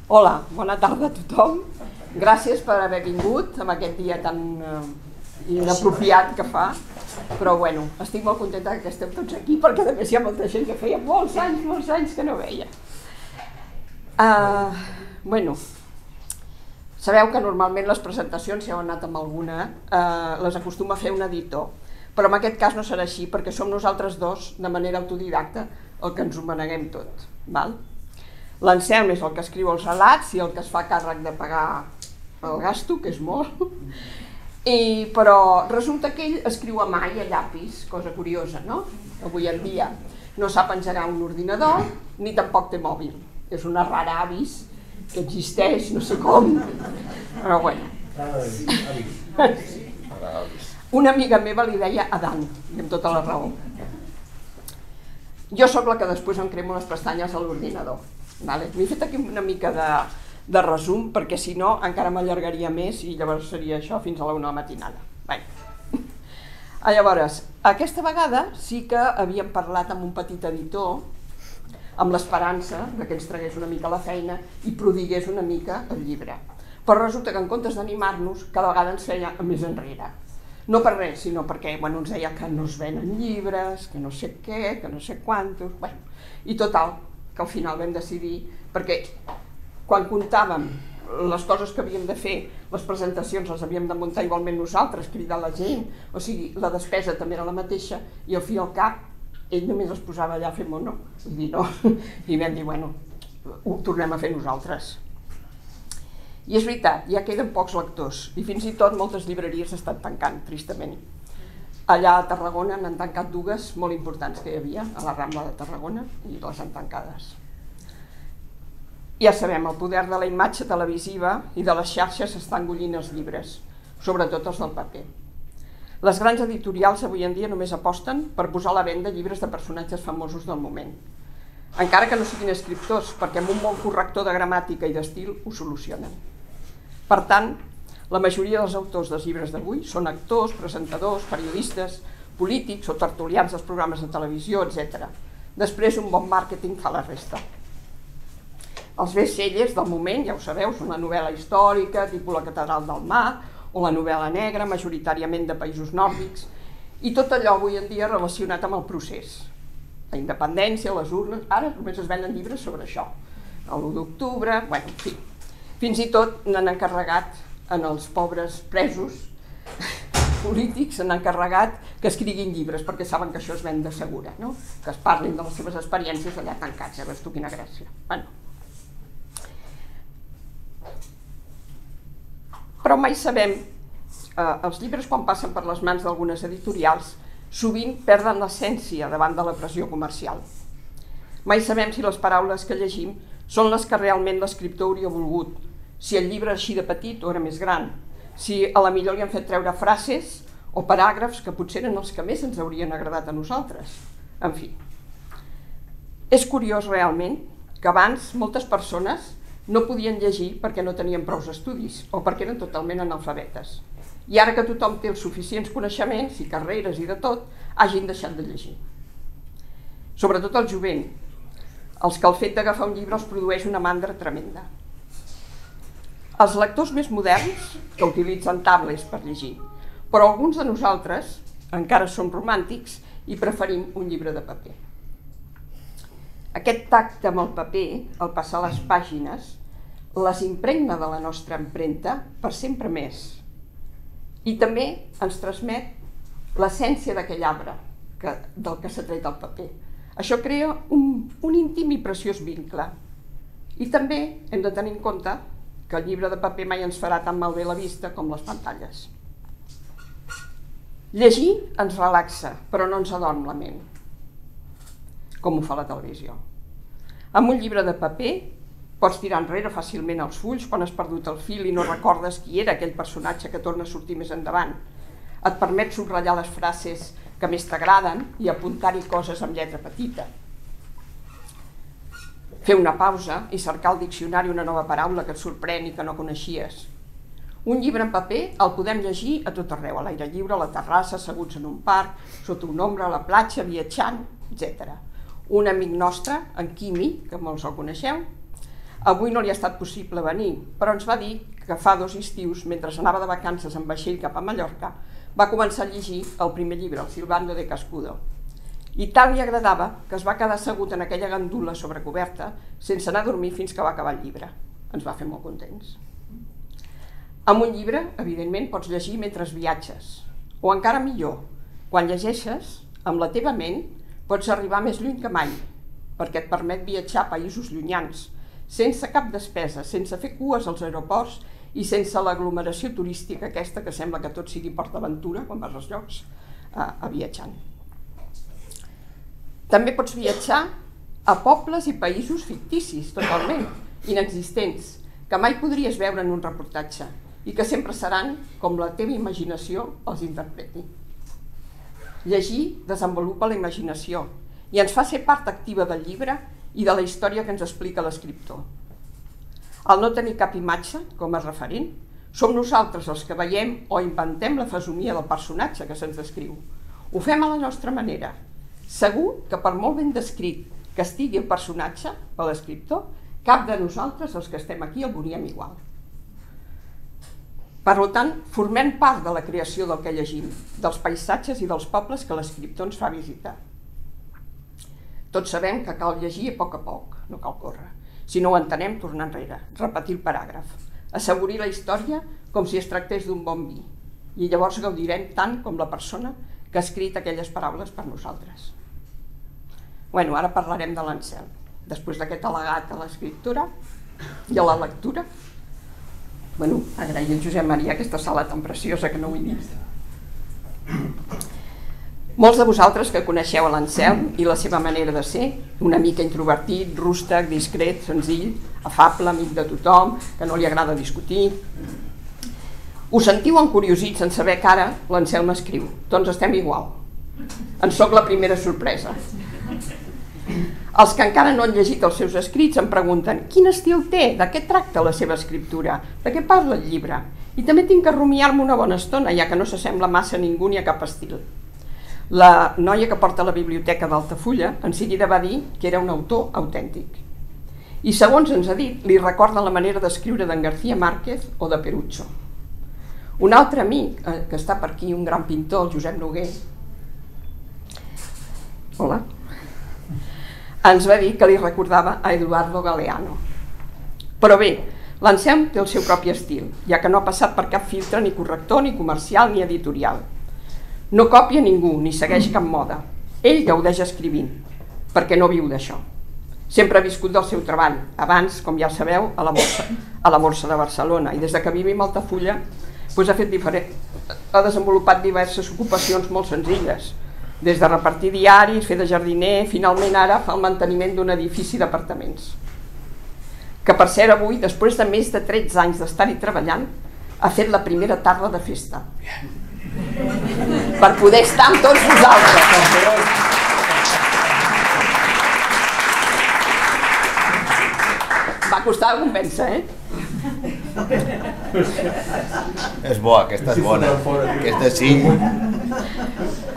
Hola, bona tarda a tothom. Gràcies per haver vingut en aquest dia tan inapropiat que fa. Però bueno, estic molt contenta que esteu tots aquí perquè a més hi ha molta gent que feia molts anys que no veia. Bueno, sabeu que normalment les presentacions, si heu anat amb alguna, les acostuma a fer un editor. Però en aquest cas no serà així perquè som nosaltres dos, de manera autodidacta, el que ens ho maneguem tot. L'Anselm és el que escriu els relats i el que es fa càrrec de pagar el gasto, que és molt. Però resulta que ell escriu a mà i a llapis, cosa curiosa, no? Avui en dia no sap engegar un ordinador ni tampoc té mòbil. És una rara avis que existeix, no sé com, però bueno. Una amiga meva li deia Adán, i amb tota la raó. Jo sóc la que després em cremo les pestanyes a l'ordinador. M'he fet aquí una mica de resum perquè si no encara m'allargaria més i llavors seria això fins a la 1 de la matinada. Llavors, aquesta vegada sí que havíem parlat amb un petit editor amb l'esperança que ens tragués una mica la feina i prodigués una mica el llibre. Però resulta que en comptes d'animar-nos cada vegada ens feia més enrere. No per res, sinó perquè ens deia que no es venen llibres, que no sé què, que no sé quantos... I total, que al final vam decidir, perquè quan comptàvem les coses que havíem de fer, les presentacions les havíem de muntar igualment nosaltres, cridar la gent, o sigui, la despesa també era la mateixa, i al fi i al cap ell només es posava allà a fer mono, i vam dir, bueno, ho tornem a fer nosaltres. I és veritat, ja queden pocs lectors, i fins i tot moltes llibreries estan tancant, tristament. Allà a Tarragona n'han tancat dues molt importants que hi havia, a la Rambla de Tarragona, i les han tancades. Ja sabem, el poder de la imatge televisiva i de les xarxes està engollint els llibres, sobretot els del paper. Les grans editorials avui en dia només aposten per posar a la venda llibres de personatges famosos del moment, encara que no siguin escriptors, perquè amb un bon corrector de gramàtica i d'estil ho solucionen. Per tant, la majoria dels autors dels llibres d'avui són actors, presentadors, periodistes, polítics o tertulians dels programes de televisió, etc. Després un bon màrqueting fa la resta. Els bestsellers del moment, ja ho sabeu, són la novel·la històrica, tipus La catedral del mar, o la novel·la negra, majoritàriament de països nòrdics, i tot allò avui en dia relacionat amb el procés. La independència, les urnes, ara només es venen llibres sobre això. L'1 d'octubre, bueno, en fi. Fins i tot n'han encarregat en els pobres presos polítics, s'han encarregat que escriguin llibres, perquè saben que això es ven de segura, que es parlin de les seves experiències allà tancats, veus tu quina gràcia. Però mai sabem, els llibres quan passen per les mans d'algunes editorials sovint perden l'essència davant de la pressió comercial. Mai sabem si les paraules que llegim són les que realment l'escriptor hauria volgut, si el llibre era així de petit o era més gran, si a la millor li han fet treure frases o paràgrafs que potser eren els que més ens haurien agradat a nosaltres. En fi, és curiós realment que abans moltes persones no podien llegir perquè no tenien prou estudis o perquè eren totalment analfabetes. I ara que tothom té els suficients coneixements i carreres i de tot, hagin deixat de llegir. Sobretot el jovent, els que el fet d'agafar un llibre els produeix una mandra tremenda. Els lectors més moderns, que utilitzen tablets per llegir, però alguns de nosaltres encara som romàntics i preferim un llibre de paper. Aquest tacte amb el paper, al passar les pàgines, les impregna de la nostra empremta per sempre més. I també ens transmet l'essència d'aquell arbre del que s'ha tret el paper. Això crea un íntim i preciós vincle. I també hem de tenir en compte que el llibre de paper mai ens farà tan malbé la vista com les pantalles. Llegir ens relaxa, però no ens adorm la ment, com ho fa la televisió. Amb un llibre de paper pots tirar enrere fàcilment els fulls quan has perdut el fil i no recordes qui era aquell personatge que torna a sortir més endavant. Et permet subratllar les frases que més t'agraden i apuntar-hi coses amb lletra petita. Fer una pausa i cercar al diccionari una nova paraula que et sorprèn i que no coneixies. Un llibre en paper el podem llegir a tot arreu, a l'aire lliure, a la terrassa, asseguts en un parc, sota una ombra, a la platja, viatjant, etc. Un amic nostre, en Quimi, que molts el coneixeu, avui no li ha estat possible venir, però ens va dir que fa 2 estius, mentre anava de vacances en vaixell cap a Mallorca, va començar a llegir el primer llibre, el Silvando de Cascudo. I tant li agradava que es va quedar assegut en aquella gandula sobrecoberta sense anar a dormir fins que va acabar el llibre. Ens va fer molt contents. Amb un llibre, evidentment, pots llegir mentre viatges. O encara millor, quan llegeixes, amb la teva ment, pots arribar més lluny que mai, perquè et permet viatjar a països llunyans, sense cap despesa, sense fer cues als aeroports i sense l'aglomeració turística aquesta que sembla que tot sigui PortAventura quan vas als llocs a viatjant. També pots viatjar a pobles i països ficticis, totalment, inexistents, que mai podries veure en un reportatge i que sempre seran com la teva imaginació els interpreti. Llegir desenvolupa la imaginació i ens fa ser part activa del llibre i de la història que ens explica l'escriptor. Al no tenir cap imatge com a referent, som nosaltres els que veiem o inventem la fesomia del personatge que se'ns descriu. Ho fem a la nostra manera. Segur que per molt ben descrit que estigui el personatge, per l'escriptor, cap de nosaltres, els que estem aquí, el volíem igual. Per tant, formem part de la creació del que llegim, dels paisatges i dels pobles que l'escriptor ens fa visitar. Tots sabem que cal llegir a poc, no cal córrer. Si no ho entenem, tornar enrere, repetir el paràgraf, assaborir la història com si es tractés d'un bon vi, i llavors gaudirem tant com la persona que ha escrit aquelles paraules per nosaltres. Bueno, ara parlarem de l'Anselm. Després d'aquest al·legat a l'escriptura i a la lectura, agrair a Josep Maria aquesta sala tan preciosa que no ho he dit. Molts de vosaltres que coneixeu l'Anselm i la seva manera de ser, una mica introvertit, rústec, discret, senzill, afable, amic de tothom, que no li agrada discutir, us sentiu encuriosits en saber que ara l'Anselm escriu. Doncs estem igual. En sóc la primera sorpresa. Els que encara no han llegit els seus escrits em pregunten quin estil té, de què tracta la seva escriptura, de què parla el llibre. I també tinc que rumiar-me una bona estona, ja que no s'assembla massa a ningú ni a cap estil. La noia que porta la biblioteca d'Altafulla en seguida va dir que era un autor autèntic. I segons ens ha dit, li recorda la manera d'escriure d'en García Márquez o de Perucho. Un altre amic, que està per aquí, un gran pintor, el Josep Noguer, hola, ens va dir que li recordava a Eduardo Galeano. Però bé, l'Anselm té el seu propi estil, ja que no ha passat per cap filtre ni corrector, ni comercial, ni editorial. No copia ningú, ni segueix cap moda. Ell gaudeix escrivint, perquè no viu d'això. Sempre ha viscut del seu treball, abans, com ja sabeu, a la Borsa de Barcelona, i des que vivim a Altafulla ha desenvolupat diverses ocupacions molt senzilles, des de repartir diaris, fer de jardiner, finalment ara fa el manteniment d'un edifici d'apartaments. Que per cert avui, després de més de 13 anys d'estar-hi treballant, ha fet la primera tarda de festa. Per poder estar amb tots vosaltres. Va costar de convèncer, És bo, aquesta és bona. Aquesta sí.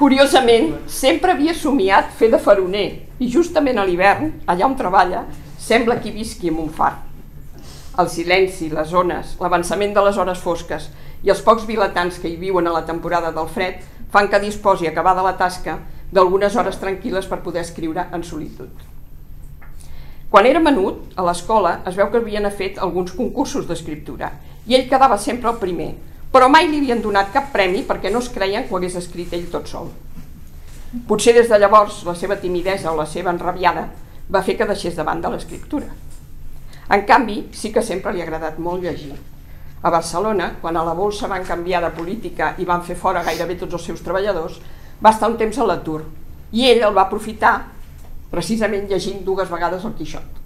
Curiosament, sempre havia somiat fer de faroner i justament a l'hivern, allà on treballa, sembla que hi visqui en un far. El silenci, les ones, l'avançament de les hores fosques i els pocs vilatans que hi viuen a la temporada del fred fan que disposi, acabada la tasca, d'algunes hores tranquil·les per poder escriure en solitud. Quan era menut, a l'escola es veu que havien fet alguns concursos d'escriptura i ell quedava sempre el primer, però mai li havien donat cap premi perquè no es creien que ho hagués escrit ell tot sol. Potser des de llavors la seva timidesa o la seva enrabiada va fer que deixés de banda l'escriptura. En canvi, sí que sempre li ha agradat molt llegir. A Barcelona, quan a la Bolsa van canviar de política i van fer fora gairebé tots els seus treballadors, va estar un temps a l'atur i ell el va aprofitar precisament llegint 2 vegades el Quixot.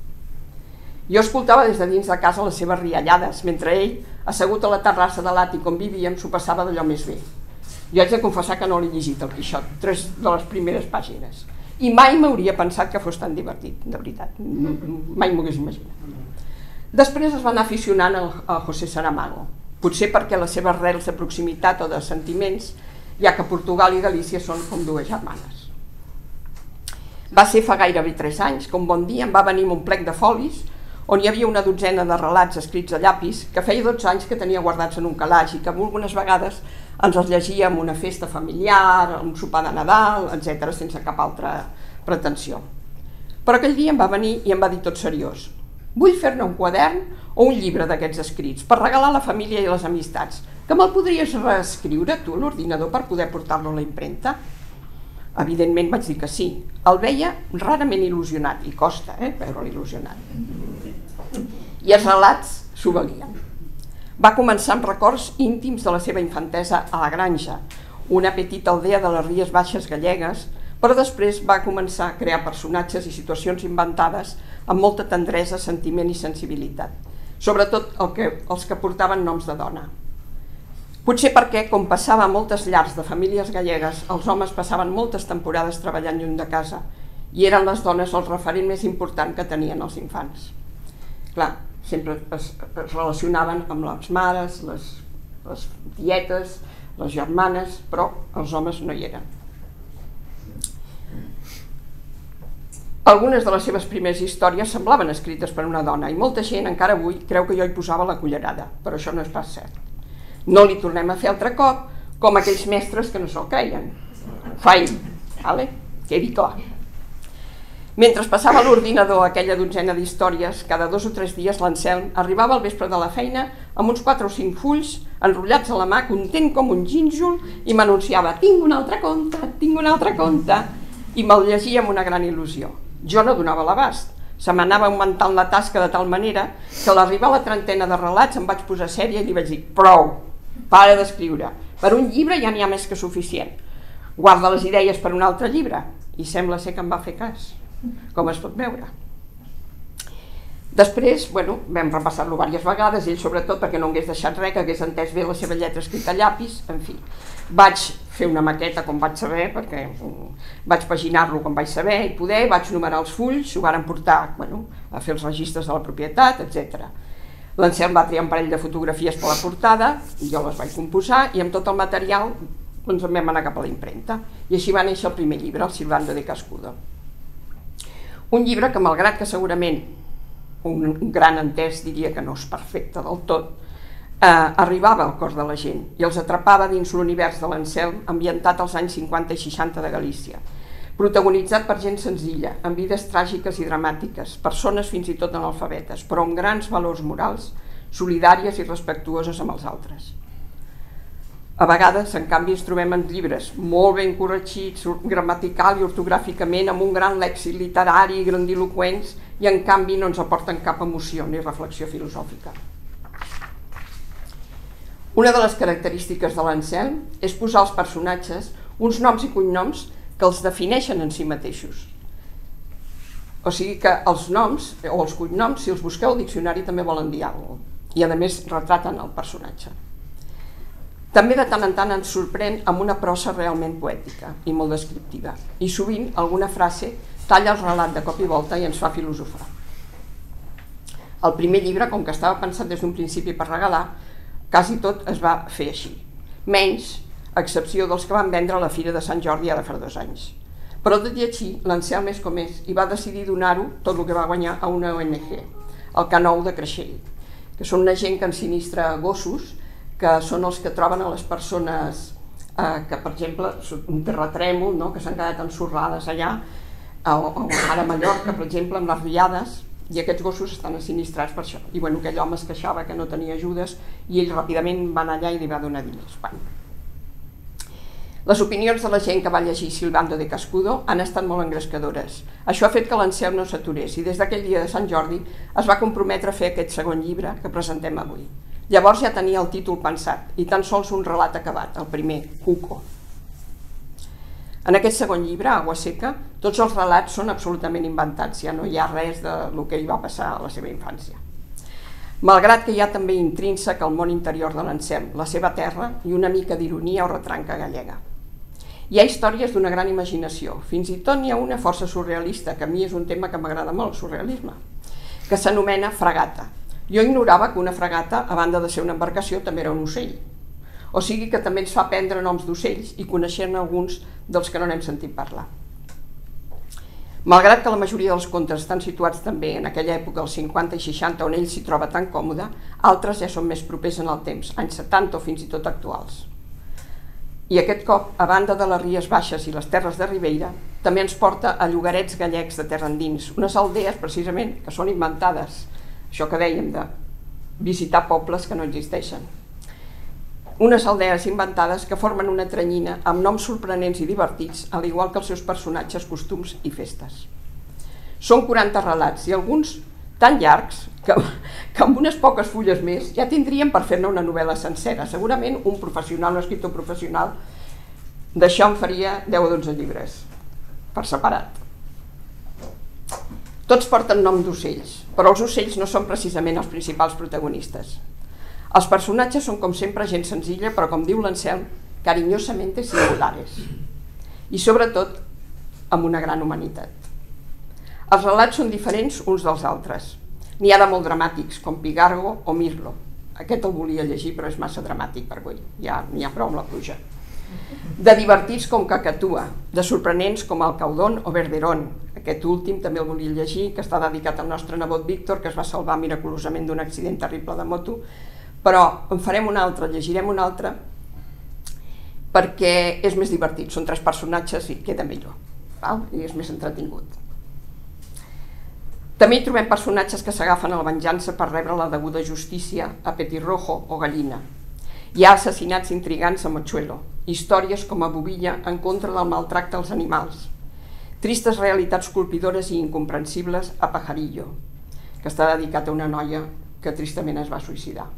Jo escoltava des de dins de casa les seves riallades, mentre ell, assegut a la terrassa de l'àtic on vivíem, s'ho passava d'allò més bé. Jo haig de confessar que no l'he llegit, el Quixot, 3 de les primeres pàgines. I mai m'hauria pensat que fos tan divertit, de veritat. Mai m'ho hagués imaginat. Després es va anar aficionant a José Saramago, potser perquè les seves rels de proximitat o de sentiments, ja que Portugal i Galícia són com 2 germanes. Va ser fa gairebé 3 anys que un bon dia em va venir un plec de folis on hi havia una dotzena de relats escrits a llapis que feia 12 anys que tenia guardats en un calaix i que algunes vegades ens els llegia en una festa familiar, un sopar de Nadal, etc., sense cap altra pretensió. Però aquell dia em va venir i em va dir tot seriós: vull fer-ne un quadern o un llibre d'aquests escrits per regalar a la família i a les amistats, que me'l podries reescriure tu a l'ordinador per poder portar-lo a la impremta? Evidentment vaig dir que sí. El veia rarament il·lusionat, i costa veure-lo il·lusionat. I els relats s'ho valien. Va començar amb records íntims de la seva infantesa a la Granja, una petita aldea de les Ries Baixes gallegues, però després va començar a crear personatges i situacions inventades amb molta tendresa, sentiment i sensibilitat, sobretot els que portaven noms de dona. Potser perquè, com passava a moltes llars de famílies gallegues, els homes passaven moltes temporades treballant lluny de casa i eren les dones el referent més important que tenien els infants. Clar, sempre es relacionaven amb les mares, les tietes, les germanes, però els homes no hi eren. Algunes de les seves primeres històries semblaven escrites per una dona i molta gent encara avui creu que jo hi posava la cullerada, però això no és pas cert. No li tornem a fer altre cop com aquells mestres que no se'l creien. Faim, quedi clar. Mentre passava a l'ordinador aquella dotzena d'històries, cada 2 o 3 dies l'Anselm arribava al vespre de la feina amb uns 4 o 5 fulls enrotllats a la mà, content com un gínjol, i m'anunciava: tinc un altre conte, tinc un altre conte, i me'l llegia amb una gran il·lusió. Jo no donava l'abast. Se m'anava augmentant la tasca de tal manera que a l'arribar a la 30ena de relats em vaig posar sèria i li vaig dir: prou, para d'escriure, per un llibre ja n'hi ha més que suficient, guarda les idees per un altre llibre. I sembla ser que em va fer cas, com es pot veure. Després, vam repassar-lo diverses vegades, ell sobretot perquè no hagués deixat res, que hagués entès bé la seva lletra escrita a llapis, en fi. Vaig fer una maqueta com vaig saber, perquè vaig paginar-lo com vaig saber i poder, vaig numerar els fulls, ho varen portar a fer els registres de la propietat, etc. L'Anselm va triar un parell de fotografies per la portada, jo les vaig composar i amb tot el material en vam anar cap a la impremta. I així va néixer el primer llibre, el Silvando de Cascudo. Un llibre que, malgrat que segurament un gran entès diria que no és perfecte del tot, arribava al cor de la gent i els atrapava dins l'univers de l'Anselm, ambientat als anys 50 i 60 de Galícia, protagonitzat per gent senzilla, amb vides tràgiques i dramàtiques, persones fins i tot analfabetes, però amb grans valors morals, solidàries i respectuoses amb els altres. A vegades, en canvi, ens trobem en llibres molt ben corregits, gramatical i ortogràficament, amb un gran lèxic literari i grandiloqüents, i en canvi no ens aporten cap emoció ni reflexió filosòfica. Una de les característiques de l'Anselm és posar als personatges uns noms i cognoms que els defineixen en si mateixos. O sigui que els noms o els cognoms, si els busqueu al diccionari, també volen dir alguna cosa, i a més retraten el personatge. També de tant en tant ens sorprèn amb una prosa realment poètica i molt descriptiva, i sovint alguna frase talla el relat de cop i volta i ens fa filosofar. El primer llibre, com que estava pensat des d'un principi per regalar, quasi tot es va fer així, menys a excepció dels que van vendre a la Fira de Sant Jordi ara fa 2 anys. Però tot i així, l'Anselm és com és i va decidir donar-ho, tot el que va guanyar, a una ONG, el K9 de Creixell, que són una gent que ensinistra gossos, que són els que troben a les persones que, per exemple, un terratrèmol, que s'han quedat ensorrades allà, o ara a Mallorca, per exemple, amb les riades, i aquests gossos estan ensinistrats per això. I aquell home es queixava que no tenia ajudes i ell ràpidament va anar allà i li va donar diners. Les opinions de la gent que va llegir Silvando de Cascudo han estat molt engrescadores. Això ha fet que l'Anselm no s'aturés i des d'aquell dia de Sant Jordi es va comprometre a fer aquest segon llibre que presentem avui. Llavors ja tenia el títol pensat i tan sols un relat acabat, el primer, Cuco. En aquest segon llibre, Agua Seca, tots els relats són absolutament inventats, ja no hi ha res del que li va passar a la seva infància. Malgrat que hi ha també intrínsec al món interior de l'Anselm, la seva terra i una mica d'ironia o retranca gallega. Hi ha històries d'una gran imaginació, fins i tot n'hi ha una força surrealista, que a mi és un tema que m'agrada molt, el surrealisme, que s'anomena fragata. Jo ignorava que una fragata, a banda de ser una embarcació, també era un ocell. O sigui que també ens fa prendre noms d'ocells i coneixent alguns dels que no n'hem sentit parlar. Malgrat que la majoria dels contes estan situats també en aquella època, els 50 i 60, on ell s'hi troba tan còmode, altres ja són més propers en el temps, anys 70 o fins i tot actuals. I aquest cop, a banda de les Ries Baixes i les terres de Ribeira, també ens porta a llogarets gallecs de terra endins, unes aldees precisament que són inventades, això que dèiem de visitar pobles que no existeixen. Unes aldees inventades que formen una tranyina amb noms sorprenents i divertits, al igual que els seus personatges, costums i festes. Són 40 relats i alguns tan llargs que amb unes poques fulles més ja tindríem per fer-ne una novel·la sencera. Segurament un professional, un escriptor professional, d'això en faria 10 o 12 llibres, per separat. Tots porten nom d'ocells, però els ocells no són precisament els principals protagonistes. Els personatges són, com sempre, gent senzilla, però, com diu l'Anselm, cariñosamente singulares. I, sobretot, amb una gran humanitat. Els relats són diferents uns dels altres. N'hi ha de molt dramàtics, com Pigargo o Mirlo. Aquest el volia llegir, però és massa dramàtic per avui. Ja n'hi ha prou amb la pluja. De divertits com Cacatua, de sorprenents com Alcaudón o Verderón. Aquest últim també el volia llegir, que està dedicat al nostre nebot Víctor, que es va salvar miraculosament d'un accident terrible de moto, però en farem un altre, llegirem un altre, perquè és més divertit, són 3 personatges i queda millor, i és més entretingut. També hi trobem personatges que s'agafen a la venjança per rebre la deguda justícia a Petirrojo o Gallina. Hi ha assassinats intrigants a Mochuelo, històries com a Bobilla en contra del maltracte als animals, tristes realitats colpidores i incomprensibles a Pajarillo, que està dedicat a una noia que tristament es va suïcidar.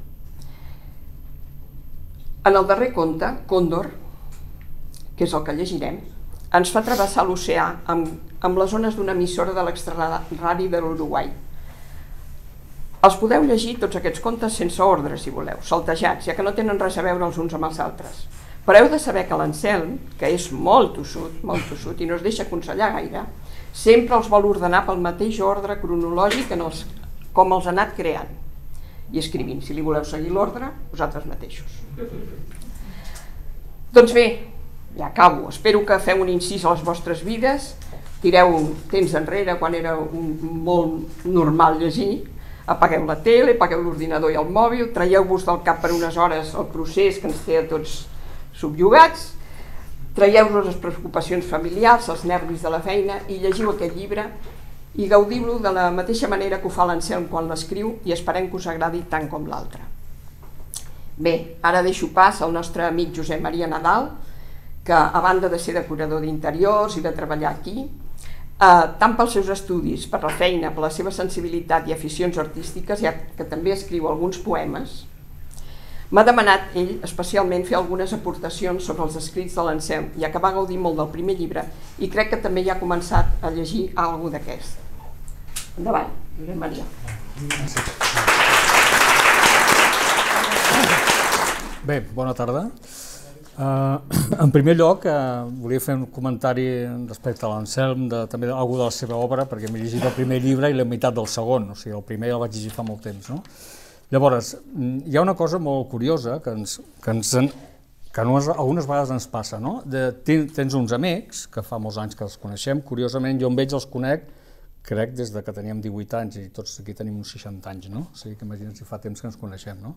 En el darrer conte, Còndor, que és el que llegirem, ens fa travessar l'oceà amb les ones d'una emissora de l'extraradi de l'Uruguai. Els podeu llegir tots aquests contes sense ordre, si voleu, saltejats, ja que no tenen res a veure els uns amb els altres. Però heu de saber que l'Anselm, que és molt tossut, i no es deixa aconsellar gaire, sempre els vol ordenar pel mateix ordre cronològic com els ha anat creant i escrivint. Si li voleu seguir l'ordre, vosaltres mateixos. Doncs bé, ja acabo. Espero que feu un incís a les vostres vides, tireu temps enrere quan era molt normal llegir, apagueu la tele, apagueu l'ordinador i el mòbil, traieu-vos del cap per unes hores el procés que ens té a tots subjugats, traieu-vos les preocupacions familiars, els nervis de la feina i llegiu aquest llibre i gaudiu-lo de la mateixa manera que ho fa l'Anselm quan l'escriu i esperem que us agradi tant com l'altre. Bé, ara deixo pas al nostre amic Josep Maria Nadal, que a banda de ser decorador d'interiors i de treballar aquí, tant pels seus estudis, per la feina, per la seva sensibilitat i aficions artístiques, ja que també escriu alguns poemes, m'ha demanat ell especialment fer algunes aportacions sobre els escrits de l'Anselm, ja que va gaudir molt del primer llibre i crec que també ja ha començat a llegir alguna d'aquest. Endavant, Josep Maria. Bé, bona tarda. En primer lloc, volia fer un comentari respecte a l'Anselm, també alguna de la seva obra, perquè m'he llegit el primer llibre i la meitat del segon, o sigui, el primer el vaig llegir fa molt temps, no? Llavors, hi ha una cosa molt curiosa que algunes vegades ens passa, no? Tens uns amics, que fa molts anys que els coneixem, curiosament jo amb ells els conec, crec des que teníem 18 anys i tots aquí tenim uns 60 anys, no? O sigui que imagina't si fa temps que ens coneixem, no?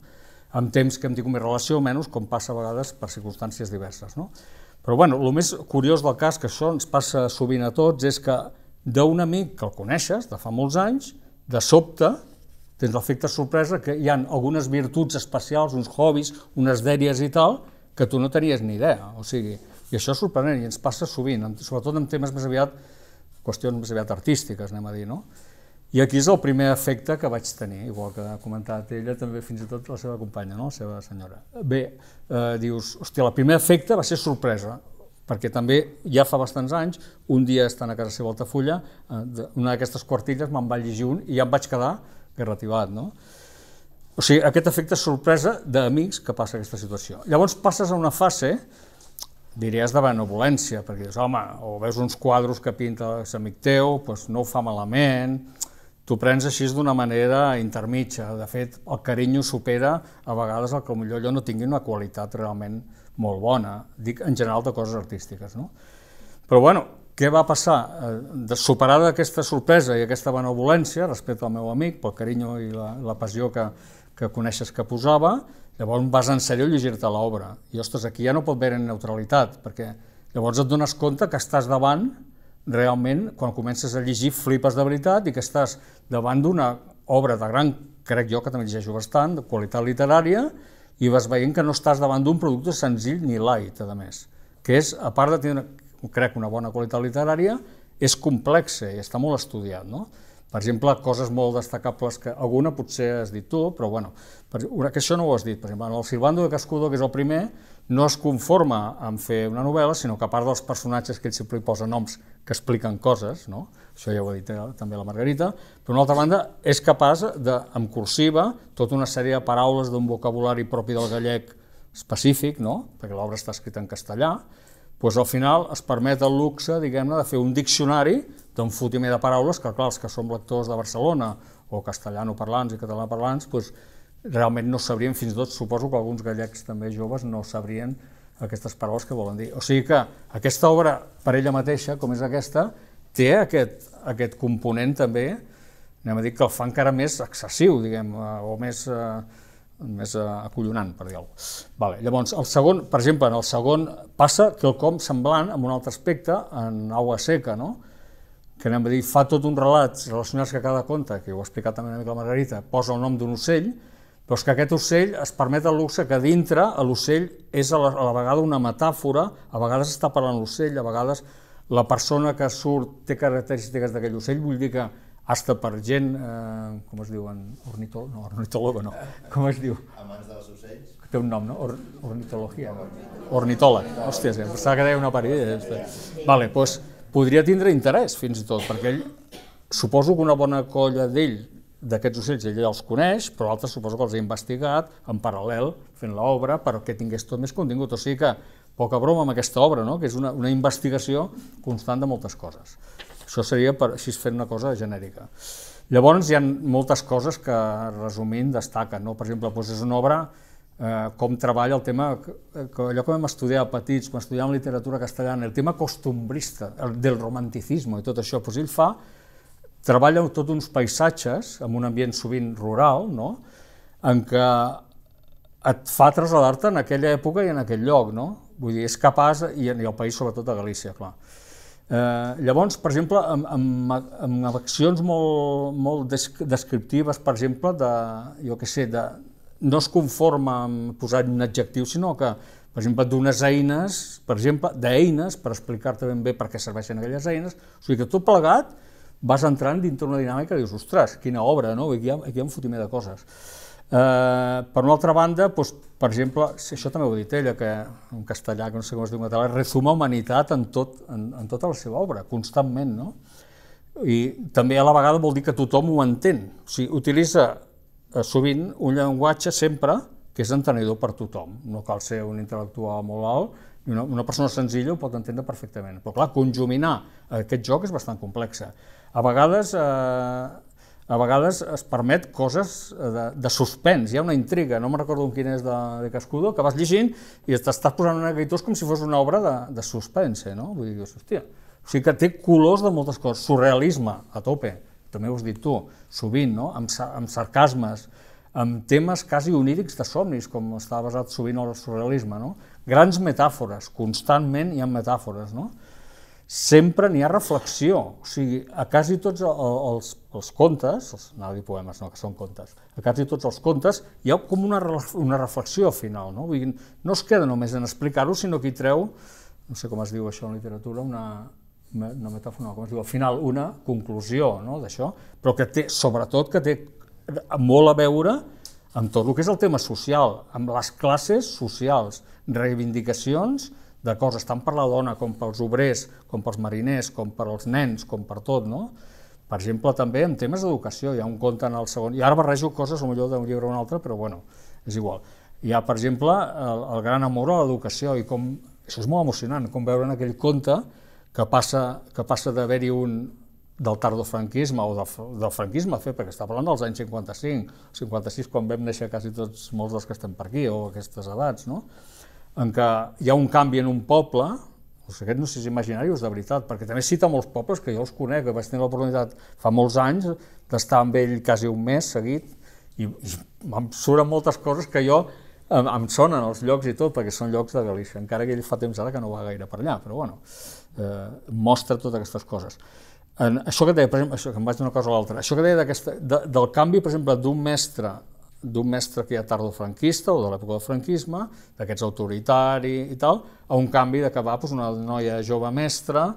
Amb temps que hem tingut més relació o menys, com passa a vegades per circumstàncies diverses, no? Però bueno, el més curiós del cas, que això ens passa sovint a tots, és que d'un amic que el coneixes de fa molts anys, de sobte, tens l'efecte sorpresa que hi ha algunes virtuts especials, uns hobbies, unes dèries i tal, que tu no tenies ni idea, o sigui, i això és sorprenent i ens passa sovint, sobretot en temes més aviat, qüestions més aviat artístiques, anem a dir, no? I aquí és el primer efecte que vaig tenir, igual que ha comentat ella, també fins i tot la seva companya, no? La seva senyora. Bé, dius, hòstia, el primer efecte va ser sorpresa, perquè també ja fa bastants anys, un dia estant a casa seva a Altafulla, una d'aquestes quartilles me'n va llegir un i ja em vaig quedar garrativat, no? O sigui, aquest efecte sorpresa d'amics que passa aquesta situació. Llavors passes a una fase, diries de benevolència, perquè dius, home, o veus uns quadres que pinta l'amic teu, doncs no ho fa malament, t'ho prens així d'una manera intermitja. De fet, el carinyo supera a vegades el que potser allò no tingui una qualitat realment molt bona, dic en general de coses artístiques, no? Però bueno, què va passar? Superada aquesta sorpresa i aquesta benevolència respecte al meu amic, pel carinyo i la passió que coneixes que posava, llavors vas en sèrio a llegir-te l'obra. I, ostres, aquí ja no pot haver neutralitat, perquè llavors et dones compte que estàs davant, realment, quan comences a llegir, flipes de veritat i que estàs davant d'una obra de gran, crec jo que també llegeixo bastant, de qualitat literària, i vas veient que no estàs davant d'un producte senzill ni light, a més, que és, a part de tenir, crec, una bona qualitat literària, és complexa i està molt estudiat, no? Per exemple, coses molt destacables, que alguna potser has dit tu, però bueno, que això no ho has dit. Per exemple, el Silbando de Cascudo, que és el primer, no es conforma en fer una novel·la, sinó que a part dels personatges que ell sempre hi posa noms que expliquen coses, no? Això ja ho ha dit també la Margarita, però d'una altra banda és capaç de, en cursiva, tota una sèrie de paraules d'un vocabulari propi del gallec específic, no? Perquè l'obra està escrita en castellà, doncs al final es permet el luxe, diguem-ne, de fer un diccionari d'un fotimer de paraules que, clar, els que som lectors de Barcelona o castellanoparlants i catalanoparlants, doncs realment no sabrien, fins i tot suposo que alguns gallecs també joves no sabrien aquestes paraules que volen dir. O sigui que aquesta obra, per ella mateixa, com és aquesta, té aquest component també, anem a dir, que el fa encara més excessiu, diguem, o més acollonant, per dir-ho. Llavors, el segon, per exemple, en el segon passa quelcom semblant amb un altre aspecte, en Agua Seca, no? Que anem a dir, fa tot un relat relacionats que cada conte, que ho ha explicat també una mica la Margarita, posa el nom d'un ocell, però és que aquest ocell es permet el luxe que dintre l'ocell és a la vegada una metàfora, a vegades està parlant l'ocell, a vegades la persona que surt té característiques d'aquell ocell, vull dir que hasta per gent, com es diu, ornitòloga, no, com es diu? Amants dels ocells? Té un nom, no? Ornitologia. Ornitòleg. Hòstia, em pensava que deia una parella. Vale, doncs podria tindre interès, fins i tot, perquè ell, suposo que una bona colla d'ell, d'aquests ocells, ell els coneix, però altres suposo que els ha investigat en paral·lel, fent l'obra, perquè tingués tot més contingut. O sigui que, poca broma amb aquesta obra, no? Que és una investigació constant de moltes coses. Això seria, així fent una cosa genèrica. Llavors hi ha moltes coses que, resumint, destaquen. Per exemple, és una obra com treballa el tema, allò que vam estudiar a petits, quan estudiàvem literatura castellana, el tema costumbrista, del romanticisme i tot això, ell treballa tots uns paisatges, en un ambient sovint rural, en què et fa traslladar-te en aquella època i en aquell lloc, vull dir, és capaç, i el país sobretot de Galícia, clar. Llavors, per exemple, amb accions molt descriptives, per exemple, no es conforma amb posar un adjectiu, sinó que, per exemple, d'unes eines, per exemple, d'eines, per explicar-te ben bé per què serveixen aquelles eines, o sigui que tot plegat vas entrant dintre una dinàmica i dius, ostres, quina obra, aquí hi ha un fotimer de coses. Per una altra banda, per exemple, això també ho ha dit ella, que en castellà, que no sé com es diu en català, resuma humanitat en tota la seva obra, constantment, no? I també a la vegada vol dir que tothom ho entén, o sigui, utilitza sovint un llenguatge sempre que és entenedor per tothom, no cal ser un intel·lectual molt alt, una persona senzilla ho pot entendre perfectament, però clar, conjuminar aquest joc és bastant complex. A vegades es permet coses de suspens, hi ha una intriga, no me'n recordo quina és de Cascudo, que vas llegint i t'estàs posant neguitós com si fos una obra de suspense, no? Vull dir, hòstia, o sigui que té colors de moltes coses, surrealisme a tope, també ho has dit tu, sovint, no? Amb sarcasmes, amb temes quasi onírics de somnis, com està basat sovint el surrealisme, no? Grans metàfores, constantment hi ha metàfores, no? Sempre n'hi ha reflexió, o sigui, a quasi tots els contes, anava a dir poemes, no, que són contes, a quasi tots els contes hi ha com una reflexió final, no? No es queda només en explicar-ho, sinó que hi treu, no sé com es diu això en literatura, no metàfora, com es diu, al final una conclusió d'això, però que té, sobretot, que té molt a veure amb tot el que és el tema social, amb les classes socials, reivindicacions de coses, tant per la dona com pels obrers, com pels mariners, com per als nens, com per tot, no? Per exemple, també en temes d'educació, hi ha un conte en el segon, i ara barrejo coses, potser d'un llibre a un altre, però bueno, és igual. Hi ha, per exemple, el gran amor a l'educació, i com, això és molt emocionant, com veure en aquell conte que passa d'haver-hi un del tardofranquisme o del franquisme, perquè està parlant dels anys 55, 56, quan vam néixer quasi tots, molts dels que estem per aquí, o aquestes edats, no? En què hi ha un canvi en un poble, aquest no sé si imaginari o és de veritat, perquè també cita molts pobles que jo els conec, que vaig tenir l'oportunitat fa molts anys d'estar amb ell quasi un mes seguit, i em surten moltes coses que jo em sonen els llocs i tot, perquè són llocs de Galícia, encara que ell fa temps ara que no va gaire per allà, però bueno, mostra totes aquestes coses. Això que deia, per exemple, que em vaig d'una cosa a l'altra, això que deia del canvi, per exemple, d'un mestre que hi ha tardofranquista o de l'època del franquisme, d'aquests autoritari i tal, a un canvi de que va una noia jove mestra,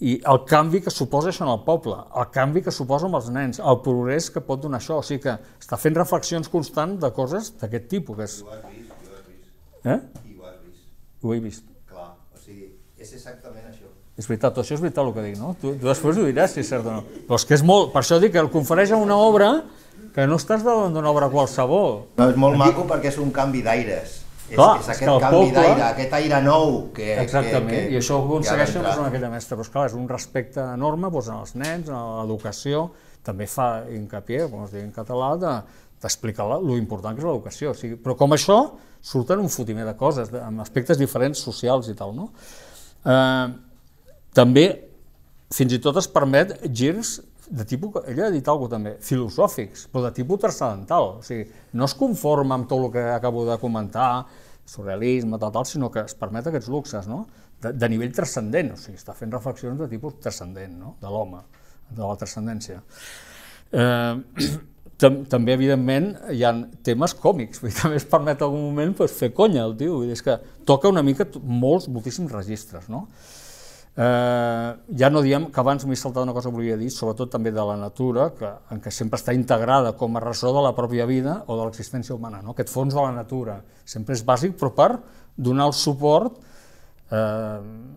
i el canvi que suposa això en el poble, el canvi que suposa amb els nens, el progrés que pot donar això, o sigui que està fent reflexions constants de coses d'aquest tipus. Ho has vist, ho has vist. Eh? I ho has vist. Ho he vist. Clar, o sigui, és exactament això. És veritat, això és veritat el que dic, no? Tu després ho diràs si és cert o no. Però és que és molt, per això dic que el confereix a una obra que no estàs davant d'una obra qualsevol. No, és molt maco perquè és un canvi d'aires. Clar, és aquest canvi d'aire, aquest aire nou que... Exactament, i això ho aconsegueixen en aquella mestra, però esclar, és un respecte enorme en els nens, en l'educació, també fa hincapié, com es diu en català, d'explicar lo important que és l'educació, però com això surten un fotimer de coses, amb aspectes diferents socials i tal, no? També, fins i tot es permet girs de tipus, ella ha dit alguna cosa també, filosòfics, però de tipus transcendental, o sigui, no es conforma amb tot el que acabo de comentar, surrealisme, tal, sinó que es permet aquests luxes, no? De nivell transcendent, o sigui, està fent reflexions de tipus transcendent, no? De l'home, de la transcendència. També, evidentment, hi ha temes còmics, també es permet en algun moment fer conya, el tio, és que toca una mica moltíssims registres, no? Ja no diem que abans m'he saltat una cosa que volia dir, sobretot també de la natura, en què sempre està integrada com a ressò de la pròpia vida o de l'existència humana, no? Aquest fons de la natura sempre és bàsic, però per donar el suport,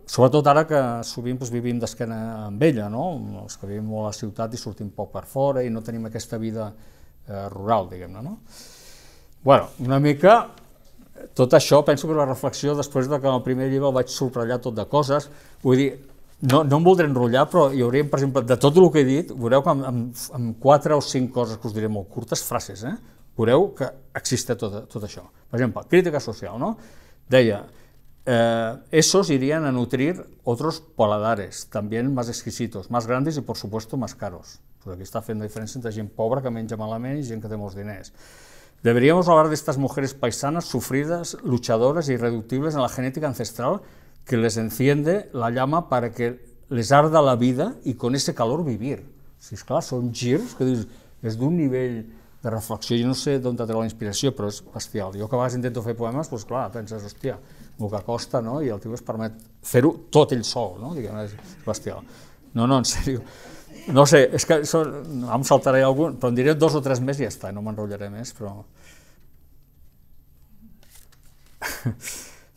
sobretot ara que sovint vivim d'esquena amb ella, no? Els que vivim molt a la ciutat i sortim poc per fora i no tenim aquesta vida rural, diguem-ne, no? Bueno, una mica... Tot això, penso que la reflexió, després que en el primer llibre el vaig subratllar tot de coses, vull dir, no em voldré enrotllar, però hi hauria, per exemple, de tot el que he dit, veureu que amb 4 o 5 coses que us diré molt curtes, frases, veureu que existe tot això. Per exemple, crítica social, ¿no? Deia, esos irían a nutrir otros paladares, también más exquisitos, más grandes y, por supuesto, más caros. Pues aquí està fent la diferència entre gent pobra que menja malament i gent que té molts diners. Deberíamos hablar de estas mujeres paisanas, sufridas, luchadoras e irreductibles en la genética ancestral que les enciende la llama para que les arda la vida y con ese calor vivir. Si és clar, són girs que dius, és d'un nivell de reflexió, jo no sé d'on treu la inspiració, però és bestial. Jo que a vegades intento fer poemes, doncs clar, penses, hòstia, el que costa, no? I el tio es permet fer-ho tot ell sol, no? Diguem, és bestial. No, en sèrio. No sé, és que em saltaré algun, però en diré 2 o 3 més i ja està, no m'enrotllaré més, però...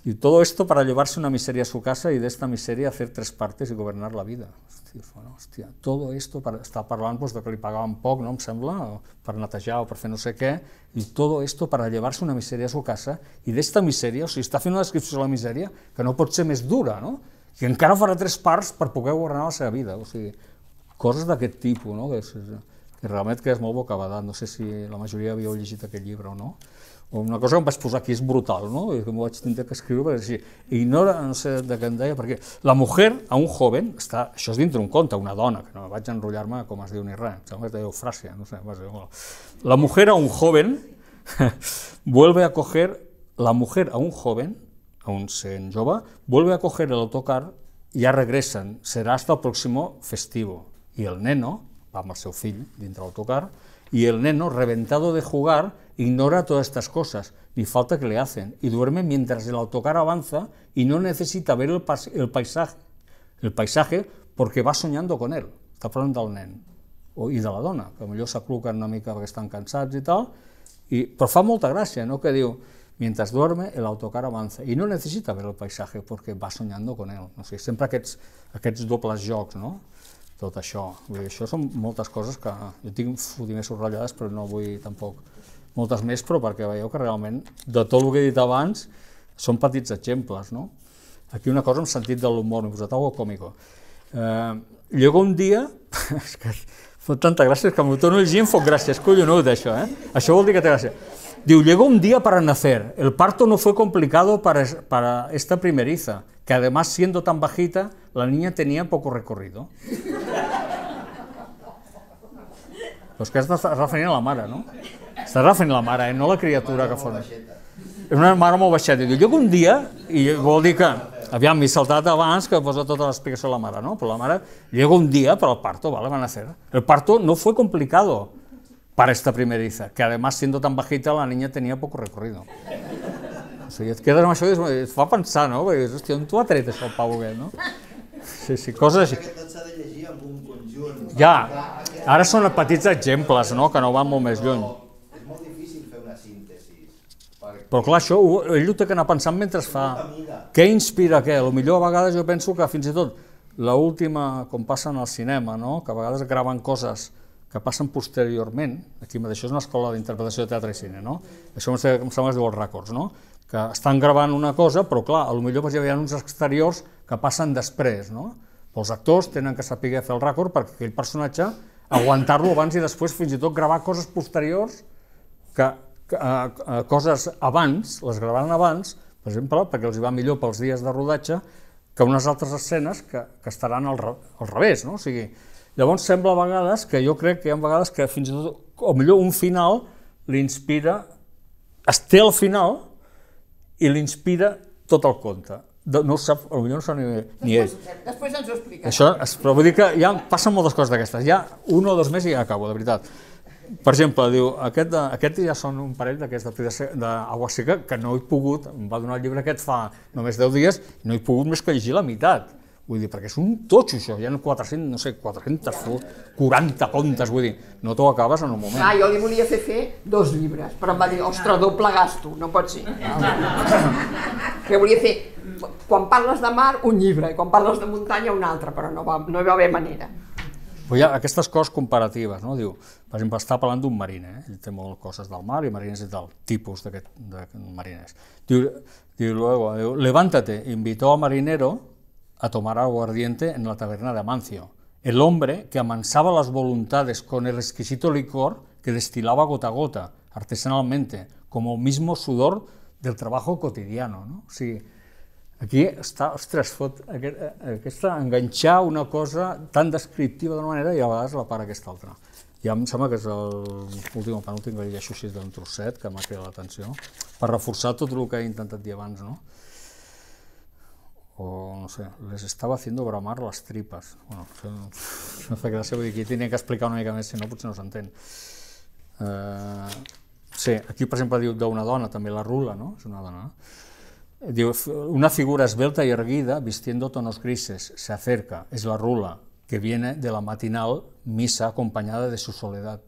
Y todo esto para llevarse una miseria a su casa y de esta miseria hacer 3 partes y gobernar la vida. Hòstia, todo esto, està parlant de que li pagaven poc, no em sembla, per netejar o per fer no sé què, i todo esto para llevarse una miseria a su casa y de esta miseria, o sigui, està fent una descripció de la misèria que no pot ser més dura, no? I encara farà 3 parts per poder governar la seva vida, o sigui, coses d'aquest tipus, no? Que realment que és molt bocabadat, no sé si la majoria havíeu llegit aquest llibre o no. Una cosa que em vaig posar aquí és brutal, no? I que m'ho vaig tenir que escriure perquè així, ignora, no sé de què em deia, perquè la mujer a un joven, això és dintre un conte, una dona, que no vaig enrotllar-me com es diu ni res, em sembla que es deia Eufràsia, no sé, la mujer a un joven vuelve a coger, la mujer a un joven, a un sent jove, vuelve a coger el autocar, ya regresan, será hasta el próximo festivo, y el neno, va amb el seu fill dintre l'autocar, y el neno, reventado de jugar, ignora todas estas cosas, ni falta que le hacen, y duerme mientras el autocar avanza y no necesita ver el paisaje, el paisaje porque va soñando con él. Està parlant del nen i de la dona, que potser s'acluquen una mica perquè estan cansats i tal, però fa molta gràcia, no?, que diu mientras duerme el autocar avanza y no necesita ver el paisaje porque va soñando con él. No sé, sempre aquests dobles jocs, no?, tot això. Vull dir, això són moltes coses que jo tinc més subratllades, però no vull tampoc moltes més, però perquè veieu que realment de tot el que he dit abans són petits exemples, no? Aquí una cosa en sentit de l'humor, m'he posat algo còmico. Llegó un dia, és que fot tanta gràcia, que m'ho torno a llegir i em fot gràcia, és collonut això, Això vol dir que té gràcia. Diu, llegó un día para nacer, el parto no fue complicado para esta primeriza, que además siendo tan bajita, la niña tenía poco recorrido. Pues que estàs referint a la mare, no? Estàs referint a la mare, no la criatura que forma. És una mare molt baixeta. Diu, llegó un dia, i vol dir que, aviam, m'he saltat abans que posa tota l'explicació de la mare, no? Però la mare, llegó un día para el parto, vale, van a hacer. El parto no fue complicado para esta primeriza, que además siendo tan bajita la niña tenía poco recorrido. O sigui, et quedes amb això i et fa pensar, no? Perquè dius, hòstia, on t'ho ha tret això el pavo aquest, no? Sí, coses així. Tot s'ha de llegir amb un conjunt. Ja, ara són petits exemples, no?, que no van molt més lluny. És molt difícil fer una síntesi. Però clar, això ell ho té que anar pensant mentre es fa. Què inspira què? Potser a vegades jo penso que fins i tot l'última, com passa en el cinema, no?, que a vegades graven coses que passen posteriorment, aquí mateix, això és una escola d'interpretació de teatre i cine, no? Això em sembla que es diu els rècords, no?, que estan gravant una cosa, però clar, potser hi ha uns exteriors que passen després, no? Els actors tenen que saber fer el rècord perquè aquell personatge, aguantar-lo abans i després, fins i tot gravar coses posteriors, coses abans, les gravaran abans, per exemple, perquè els hi va millor pels dies de rodatge que unes altres escenes que estaran al revés, no? O sigui, llavors sembla a vegades que jo crec que hi ha vegades que fins i tot, o millor un final l'inspira, es té el final i l'inspira tot el conte. No ho sap, potser no ho sap ni ell. Després ens ho explica. Això, però vull dir que ja passen moltes coses d'aquestes. Ja un o dos més i ja acabo, de veritat. Per exemple, diu, aquest ja són un parell d'aquests d'Agua Seca que no he pogut, em va donar el llibre aquest fa només 10 dies, i no he pogut més que llegir la meitat. Vull dir, perquè és un totxo això, hi ha 400, no sé, 440 contes, vull dir, no t'ho acabes en un moment. Jo li volia fer 2 llibres, però em va dir, ostres, doble gasto, no pot ser. Que volia fer, quan parles de mar, un llibre, i quan parles de muntanya, un altre, però no hi va haver manera. Però hi ha aquestes coses comparatives, no? Diu, per exemple, està parlant d'un mariner, ell té moltes coses del mar i mariners i tal, tipus de mariners. Diu, luego, levántate, invitó a marinero a tomar aguardiente en la taberna de Amancio, el hombre que amansaba las voluntades con el exquisito licor que destilaba gota a gota, artesanalmente, como mismo sudor del trabajo cotidiano, no? O sigui, aquí està, ostres, aquesta enganxar una cosa tan descriptiva d'una manera i a vegades la part aquesta altra. Ja em sembla que és l'últim o penúltim que llegeixo així d'un trosset que m'ha cridat l'atenció, per reforçar tot el que he intentat dir abans, no? O, no sé, les estava haciendo bramar las tripas. Bueno, no fa gràcia, vull dir, aquí tenia que explicar una mica més, si no potser no s'entén. Sí, aquí per exemple diu d'una dona, també la Rula, no? És una dona, diu, una figura esbelta y erguida, vistiendo tonos grises, se acerca, es la Rula, que viene de la matinal misa acompañada de su soledad.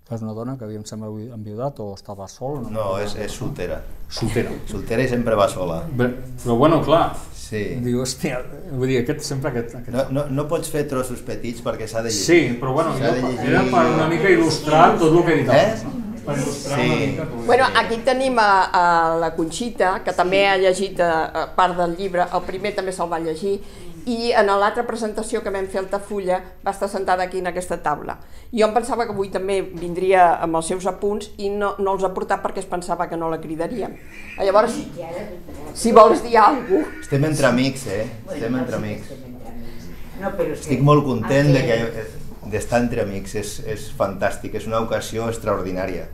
És una dona que em sembla enviudat o estava sola? No, és soltera. Soltera. Soltera i sempre va sola. Però bueno, clar, sí. Diu, hòstia, vull dir, sempre aquest... No pots fer trossos petits perquè s'ha de llegir. Sí, però bueno, era per una mica il·lustrar tot el que he dit abans, no? Per il·lustrar una mica... Bueno, aquí tenim a la Conxita, que també ha llegit part del llibre, el primer també se'l va llegir, i en l'altra presentació que vam fer a Altafulla va estar sentada aquí en aquesta taula. Jo em pensava que avui també vindria amb els seus apunts i no els ha portat perquè es pensava que no la cridaríem. Llavors, si vols dir alguna cosa... Estem entre amics, Estem entre amics. Estic molt content d'estar entre amics, és fantàstic, és una ocasió extraordinària.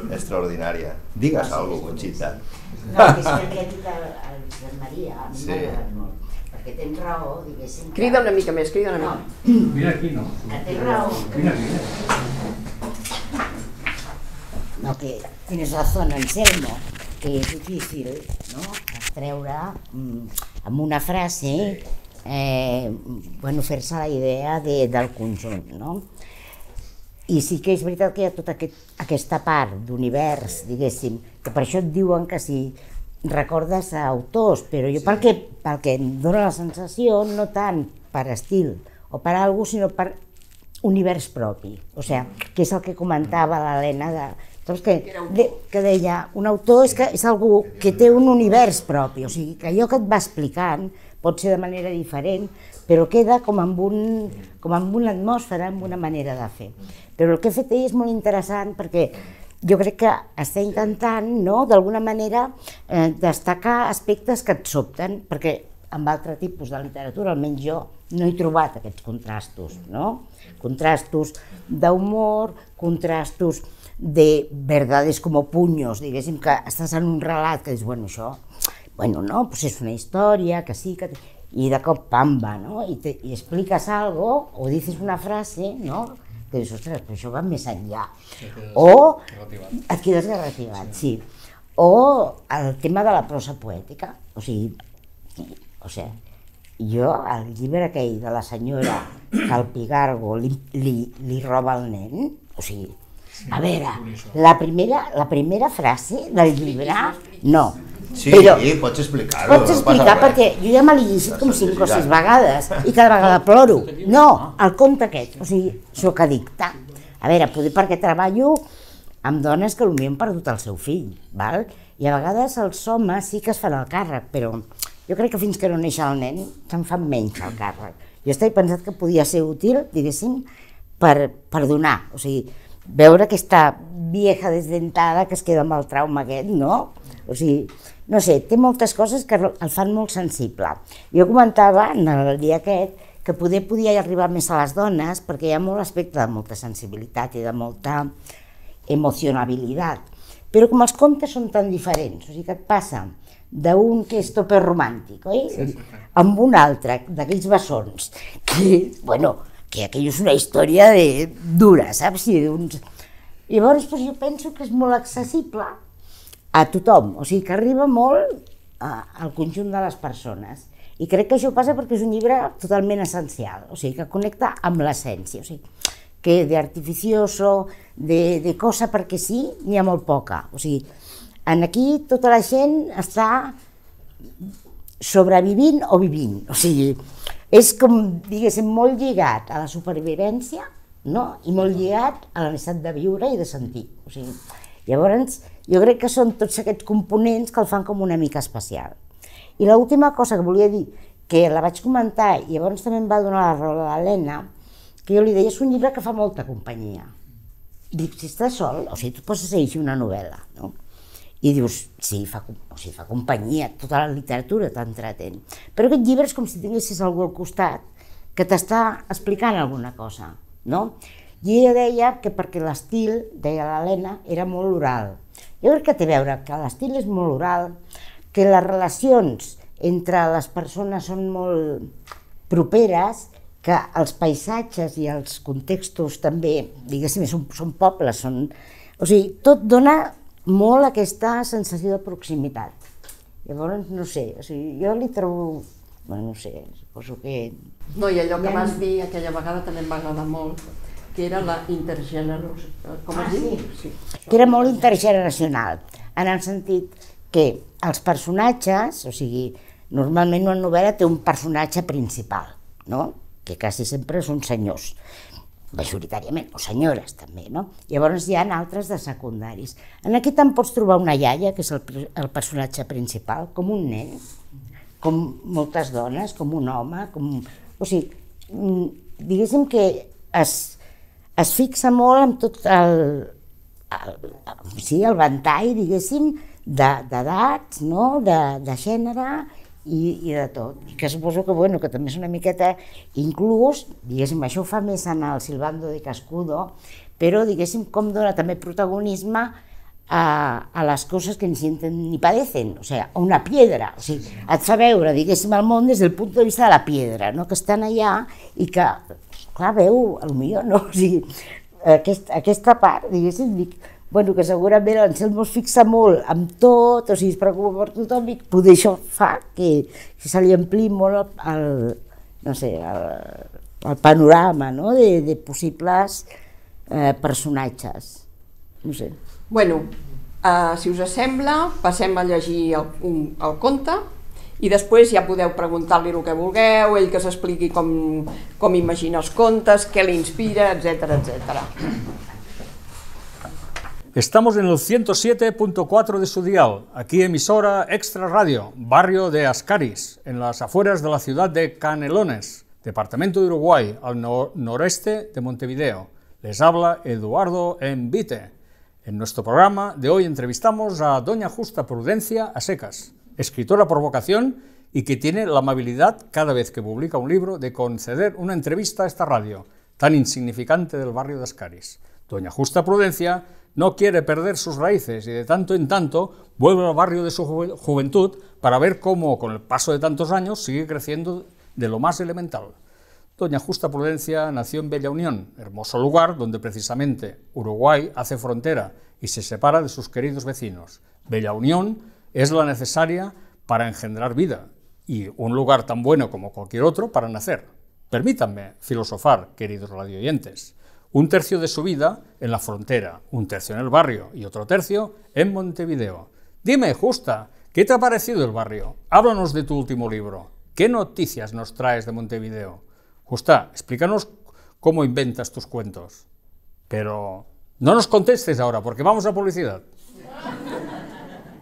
Extraordinària. Digues alguna cosa, Conxita. No, és perquè ha dit el Josep Maria, a mi m'ha agradat molt. Que tens raó, diguéssim... Crida una mica més, crida una mica. Mira aquí, no? Que tens raó. Mira aquí. No, que tienes razón, Anselmo, que és difícil, no?, extreure amb una frase fer-se la idea del conjunt, no? I sí que és veritat que hi ha tota aquesta part d'univers, diguéssim, que per això et diuen que si recordes a autors, però jo pel que em dóna la sensació, no tant per estil o per alguna cosa, sinó per univers propi. O sigui, que és el que comentava l'Helena, que deia, un autor és algú que té un univers propi, o sigui, que allò que et va explicant pot ser de manera diferent, però queda com amb una atmosfera, amb una manera de fer. Però el que ha fet ell és molt interessant perquè jo crec que està intentant, d'alguna manera, destacar aspectes que et sobten, perquè amb altre tipus de literatura, almenys jo, no he trobat aquests contrastos, no? Contrastos d'humor, contrastos de verdades com puños, diguéssim, que estàs en un relat que dius, bueno, això, no, pues és una història, que sí, que... I de cop, pamba, no? I expliques algo, o dices una frase, no? Que dius, ostres, però això va més enllà. O et quedes garrativat, sí. O el tema de la prosa poètica, o sigui, jo, el llibre aquell de la senyora que el pigargo li roba el nen, o sigui, a veure, la primera frase del llibre, no. Sí, pots explicar-ho. Pots explicar perquè jo ja me l'he llegit com 5 o 6 vegades i cada vegada ploro. No, el conte aquest, o sigui, soc addicta. A veure, potser perquè treballo amb dones que potser han perdut el seu fill, val? I a vegades els homes sí que es fan el càrrec, però jo crec que fins que no neix el nen se'n fan menys el càrrec. Jo estava pensat que podia ser útil, diguéssim, per donar, o sigui, veure aquesta vieja desdentada que es queda amb el trauma aquest, no? O sigui, no sé, té moltes coses que el fan molt sensible. Jo comentava en el dia aquest que podia arribar més a les dones perquè hi ha molt aspecte de molta sensibilitat i de molta emocionabilitat. Però com els contes són tan diferents, o sigui que et passa d'un que és tope romàntic, oi? Amb un altre, d'aquells bessons, que, que aquello és una història dura, saps? Llavors jo penso que és molt accessible a tothom, o sigui que arriba molt al conjunt de les persones. I crec que això passa perquè és un llibre totalment essencial, o sigui que connecta amb l'essència, o sigui que d'artificioso, de cosa perquè sí, n'hi ha molt poca. O sigui, aquí tota la gent està sobrevivint o vivint, o sigui, és com, diguéssim, molt lligat a la supervivència, no? I molt lligat a la necessitat de viure i de sentir. O sigui, llavors, jo crec que són tots aquests components que el fan com una mica especial. I l'última cosa que volia dir, que la vaig comentar i llavors també em va donar la raó a l'Helena, que jo li deia, és un llibre que fa molta companyia. Dic, si estàs sol, o sigui, tu pots llegir una novel·la, no? I dius, sí, fa companyia, tota la literatura t'entretén. Però aquest llibre és com si tinguessis algú al costat que t'està explicant alguna cosa, no? I ella deia que perquè l'estil, deia l'Helena, era molt oral. Jo crec que té a veure que l'estil és molt oral, que les relacions entre les persones són molt properes, que els paisatges i els contextos també, diguéssim, són pobles, o sigui, tot dona molt aquesta sensació de proximitat. Llavors, no sé, o sigui, jo li trobo, no sé, suposo que... No, i allò que vas dir aquella vegada també em va agradar molt, que era la intergeneracional, com es diu? Sí. Que era molt intergeneracional, en el sentit que els personatges, o sigui, normalment una novel·la té un personatge principal, no? Que quasi sempre són senyors, majoritàriament, o senyores també, no? Llavors hi ha altres de secundaris. Aquí te'n pots trobar una iaia, que és el personatge principal, com un nen, com moltes dones, com un home, o sigui, diguéssim que es fixa molt en tot el ventall, diguéssim, d'edats, de gènere i de tot. I que suposo que també és una miqueta, inclús, diguéssim, això ho fa més en el Silbando de Cascudo, però, diguéssim, com dona també protagonisme a les coses que ni sienten ni padecen, o sigui, a una piedra, o sigui, et fa veure, diguéssim, el món des del punt de vista de la piedra, que estan allà i que, clar, veu, potser no, o sigui, aquesta part, diguéssim, dic, que segurament l'Anselmo es fixa molt amb tot, o sigui, es preocupa per tothom i potser això fa que se li ampliï molt no sé, el panorama, no?, de possibles personatges. No sé. Bueno, si us sembla, passem a llegir el conte i després ja podeu preguntar-li el que vulgueu, ell que s'expliqui com imagina els contes, què l'inspira, etc, etc. Estamos en el 107.4 de su dial, aquí emisora Extra Radio, barrio de Ascaris, en las afueras de la ciudad de Canelones, departamento de Uruguay, al noreste de Montevideo. Les habla Eduardo Envite. En nuestro programa de hoy entrevistamos a doña Justa Prudencia a secas, escritora por vocación y que tiene la amabilidad, cada vez que publica un libro, de conceder una entrevista a esta radio, tan insignificante del barrio de Ascaris. Doña Justa Prudencia no quiere perder sus raíces y de tanto en tanto vuelve al barrio de su juventud para ver cómo, con el paso de tantos años, sigue creciendo de lo más elemental. Doña Justa Prudencia nació en Bella Unión, hermoso lugar donde precisamente Uruguay hace frontera y se separa de sus queridos vecinos. Bella Unión es la necesaria para engendrar vida y un lugar tan bueno como cualquier otro para nacer. Permítanme filosofar, queridos radioyentes. Un tercio de su vida en la frontera, un tercio en el barrio y otro tercio en Montevideo. Dime, Justa, ¿qué te ha parecido el barrio? Háblanos de tu último libro. ¿Qué noticias nos traes de Montevideo? Justa, explícanos cómo inventas tus cuentos. Pero no nos contestes ahora, porque vamos a publicidad.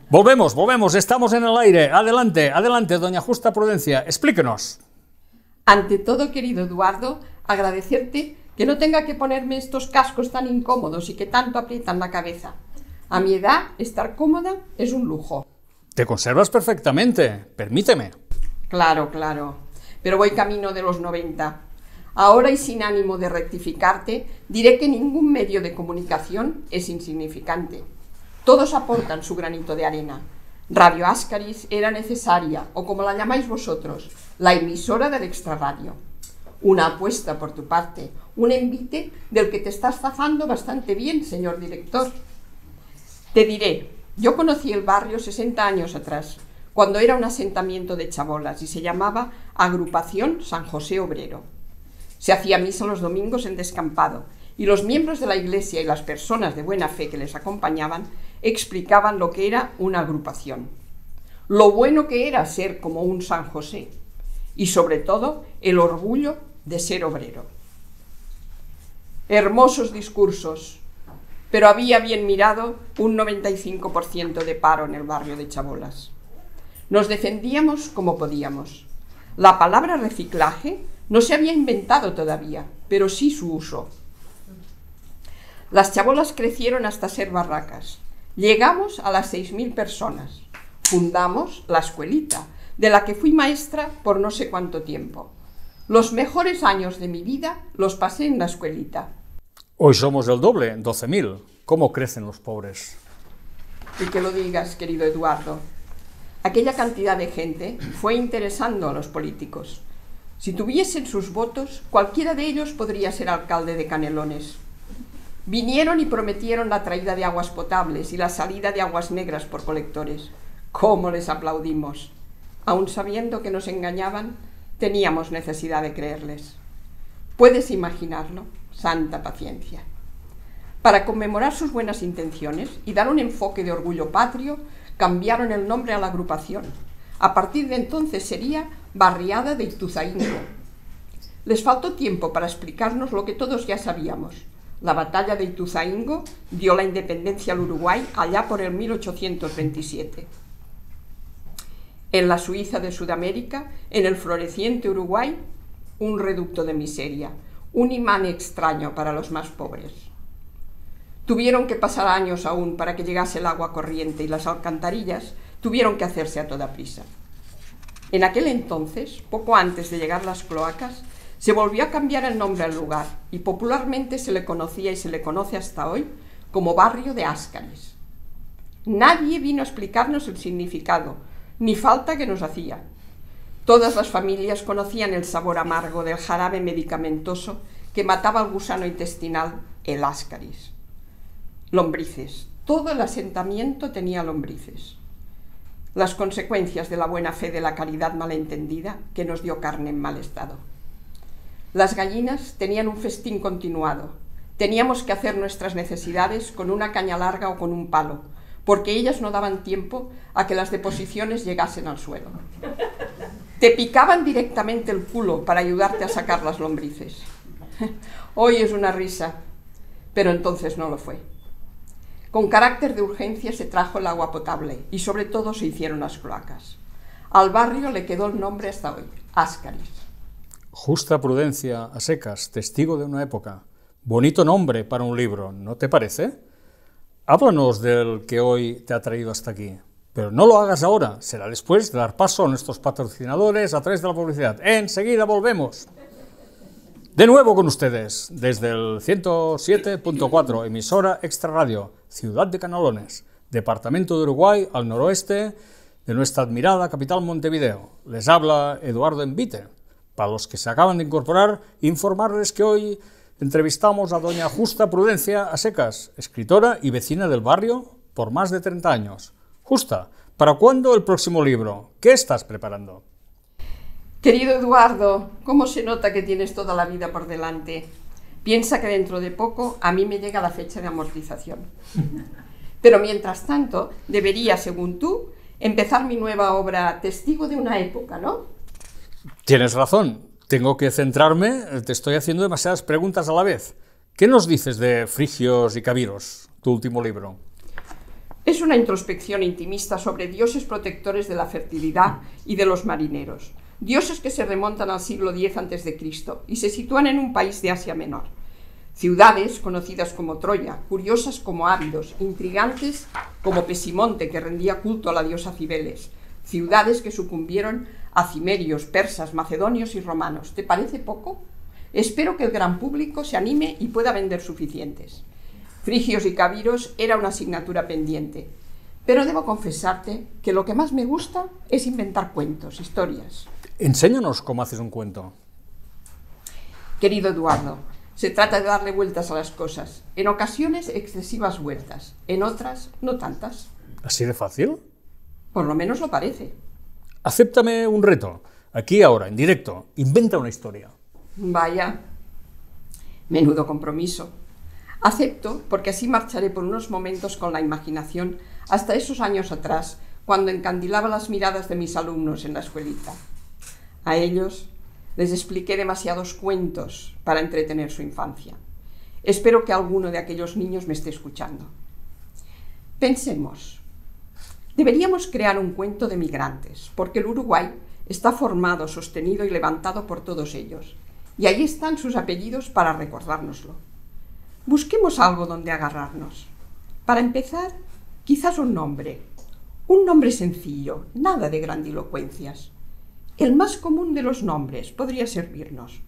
Volvemos, estamos en el aire. Adelante, doña Justa Prudencia, explíquenos. Ante todo, querido Eduardo, agradecerte que no tenga que ponerme estos cascos tan incómodos y que tanto aprietan la cabeza. A mi edad, estar cómoda es un lujo. Te conservas perfectamente, permíteme. Claro, pero voy camino de los 90. Ahora, y sin ánimo de rectificarte, diré que ningún medio de comunicación es insignificante. Todos aportan su granito de arena. Radio Ascaris era necesaria, o como la llamáis vosotros, la emisora del extrarradio. Una apuesta por tu parte, un envite del que te estás zafando bastante bien, señor director. Te diré, yo conocí el barrio 60 años atrás, cuando era un asentamiento de chabolas y se llamaba Agrupación San José Obrero. Se hacía misa los domingos en descampado y los miembros de la iglesia y las personas de buena fe que les acompañaban explicaban lo que era una agrupación, lo bueno que era ser como un San José y sobre todo el orgullo de ser obrero. Hermosos discursos, pero había bien mirado un 95% de paro en el barrio de Chabolas. Nos defendíamos como podíamos. La palabra reciclaje no se había inventado todavía, pero sí su uso. Las chabolas crecieron hasta ser barracas. Llegamos a las 6.000 personas. Fundamos la escuelita, de la que fui maestra por no sé cuánto tiempo. Los mejores años de mi vida los pasé en la escuelita. Hoy somos el doble, 12.000. ¿Cómo crecen los pobres? Y que lo digas, querido Eduardo. Aquella cantidad de gente fue interesando a los políticos. Si tuviesen sus votos, cualquiera de ellos podría ser alcalde de Canelones. Vinieron y prometieron la traída de aguas potables y la salida de aguas negras por colectores. ¿Cómo les aplaudimos? Aun sabiendo que nos engañaban, teníamos necesidad de creerles. ¿Puedes imaginarlo? Santa paciencia. Para conmemorar sus buenas intenciones y dar un enfoque de orgullo patrio, cambiaron el nombre a la agrupación. A partir de entonces sería Barriada de Ituzaingó. Les faltó tiempo para explicarnos lo que todos ya sabíamos. La batalla de Ituzaingó dio la independencia al Uruguay allá por el 1827. En la Suiza de Sudamérica, en el floreciente Uruguay, un reducto de miseria, un imán extraño para los más pobres. Tuvieron que pasar años aún para que llegase el agua corriente y las alcantarillas tuvieron que hacerse a toda prisa. En aquel entonces, poco antes de llegar las cloacas, se volvió a cambiar el nombre al lugar y popularmente se le conocía y se le conoce hasta hoy como barrio de Ascaris. Nadie vino a explicarnos el significado, ni falta que nos hacía. Todas las familias conocían el sabor amargo del jarabe medicamentoso que mataba al gusano intestinal, el Ascaris. Lombrices. Todo el asentamiento tenía lombrices. Las consecuencias de la buena fe de la caridad malentendida que nos dio carne en mal estado. Las gallinas tenían un festín continuado. Teníamos que hacer nuestras necesidades con una caña larga o con un palo, porque ellas no daban tiempo a que las deposiciones llegasen al suelo. Te picaban directamente el culo para ayudarte a sacar las lombrices. Hoy es una risa, pero entonces no lo fue. Con carácter de urgencia se trajo el agua potable y sobre todo se hicieron las cloacas. Al barrio le quedó el nombre hasta hoy, Ascaris. Justa Prudencia a secas, testigo de una época. Bonito nombre para un libro, ¿no te parece? Háblanos del que hoy te ha traído hasta aquí. Pero no lo hagas ahora, será después de dar paso a nuestros patrocinadores a través de la publicidad. Enseguida volvemos. De nuevo con ustedes, desde el 107.4, emisora Extra Radio, Ciudad de Canelones, departamento de Uruguay, al noroeste de nuestra admirada capital Montevideo. Les habla Eduardo Envite. Para los que se acaban de incorporar, informarles que hoy entrevistamos a doña Justa Prudencia a secas, escritora y vecina del barrio por más de 30 años. Justa, ¿para cuándo el próximo libro? ¿Qué estás preparando? Querido Eduardo, ¿cómo se nota que tienes toda la vida por delante? Piensa que dentro de poco a mí me llega la fecha de amortización. Pero mientras tanto, debería, según tú, empezar mi nueva obra Testigo de una época, ¿no? Tienes razón, tengo que centrarme, te estoy haciendo demasiadas preguntas a la vez. ¿Qué nos dices de Frigios y Cabiros, tu último libro? Es una introspección intimista sobre dioses protectores de la fertilidad y de los marineros. Dioses que se remontan al siglo X a.C. y se sitúan en un país de Asia Menor. Ciudades conocidas como Troya, curiosas como Ábidos, intrigantes como Pesimonte, que rendía culto a la diosa Cibeles. Ciudades que sucumbieron a cimerios, persas, macedonios y romanos. ¿Te parece poco? Espero que el gran público se anime y pueda vender suficientes. Frigios y Cabiros era una asignatura pendiente, pero debo confesarte que lo que más me gusta es inventar cuentos, historias. Enséñanos cómo haces un cuento. Querido Eduardo, se trata de darle vueltas a las cosas. En ocasiones excesivas vueltas, en otras no tantas. ¿Así de fácil? Por lo menos lo parece. Acéptame un reto. Aquí, ahora, en directo. Inventa una historia. Vaya, menudo compromiso. Acepto porque así marcharé por unos momentos con la imaginación hasta esos años atrás, cuando encandilaba las miradas de mis alumnos en la escuelita. A ellos les expliqué demasiados cuentos para entretener su infancia. Espero que alguno de aquellos niños me esté escuchando. Pensemos. Deberíamos crear un cuento de migrantes, porque el Uruguay está formado, sostenido y levantado por todos ellos, y ahí están sus apellidos para recordárnoslo. Busquemos algo donde agarrarnos. Para empezar, quizás un nombre sencillo, nada de grandilocuencias. El más común de los nombres podría servirnos: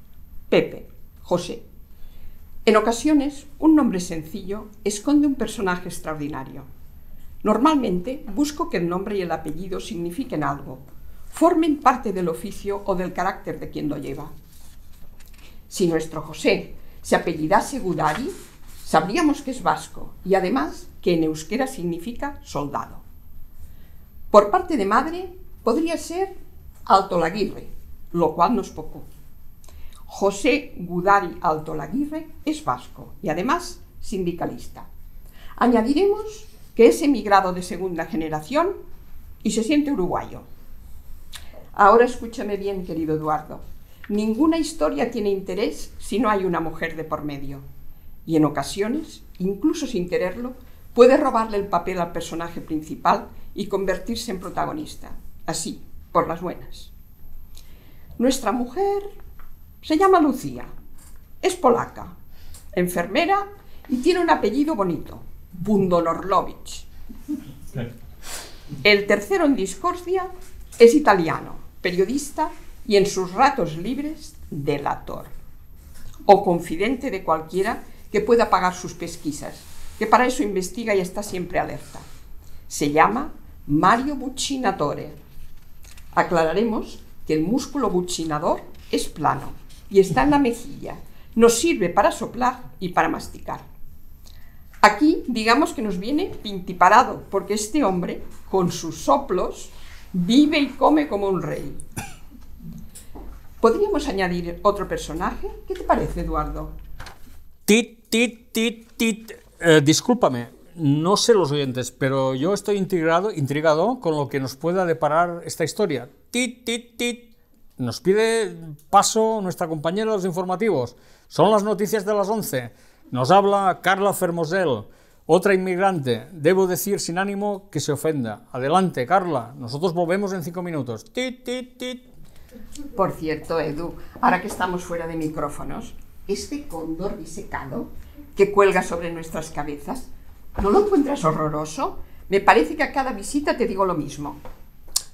Pepe, José. En ocasiones, un nombre sencillo esconde un personaje extraordinario. Normalmente busco que el nombre y el apellido signifiquen algo, formen parte del oficio o del carácter de quien lo lleva. Si nuestro José se apellidase Gudari, sabríamos que es vasco y además que en euskera significa soldado. Por parte de madre podría ser Altolaguirre, lo cual no es poco. José Gudari Altolaguirre es vasco y además sindicalista. Añadiremos que es emigrado de segunda generación y se siente uruguayo. Ahora escúchame bien, querido Eduardo. Ninguna historia tiene interés si no hay una mujer de por medio. Y en ocasiones, incluso sin quererlo, puede robarle el papel al personaje principal y convertirse en protagonista. Así, por las buenas. Nuestra mujer se llama Lucía. Es polaca, enfermera y tiene un apellido bonito: Bundonorlovich. El tercero en discordia es italiano, periodista y en sus ratos libres delator o confidente de cualquiera que pueda pagar sus pesquisas, que para eso investiga y está siempre alerta. Se llama Mario Buccinatore. Aclararemos que el músculo buccinador es plano y está en la mejilla. Nos sirve para soplar y para masticar. Aquí digamos que nos viene pintiparado, porque este hombre, con sus soplos, vive y come como un rey. ¿Podríamos añadir otro personaje? ¿Qué te parece, Eduardo? Discúlpame, no sé los oyentes, pero yo estoy intrigado con lo que nos pueda deparar esta historia. Nos pide paso nuestra compañera de los informativos. Son las noticias de las 11. Nos habla Carla Fermosel, otra inmigrante. Debo decir sin ánimo que se ofenda. Adelante, Carla, nosotros volvemos en 5 minutos. Por cierto, Edu, ahora que estamos fuera de micrófonos, este cóndor disecado que cuelga sobre nuestras cabezas, ¿no lo encuentras horroroso? Me parece que a cada visita te digo lo mismo.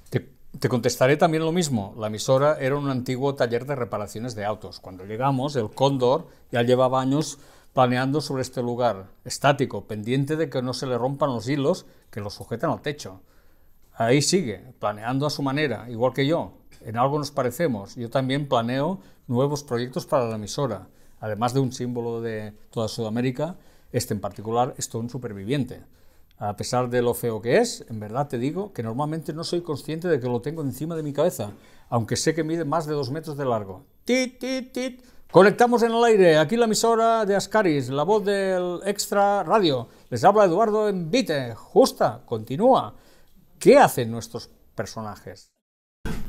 Te contestaré también lo mismo. La emisora era un antiguo taller de reparaciones de autos. Cuando llegamos, el cóndor ya llevaba años planeando sobre este lugar, estático, pendiente de que no se le rompan los hilos que lo sujetan al techo. Ahí sigue, planeando a su manera, igual que yo. En algo nos parecemos. Yo también planeo nuevos proyectos para la emisora. Además de un símbolo de toda Sudamérica, este en particular es todo un superviviente. A pesar de lo feo que es, en verdad te digo que normalmente no soy consciente de que lo tengo encima de mi cabeza, aunque sé que mide más de 2 metros de largo. ¡Tit! Conectamos en el aire, aquí la emisora de Ascaris, la voz del Extra Radio. Les habla Eduardo Envite. Justa, continúa. ¿Qué hacen nuestros personajes?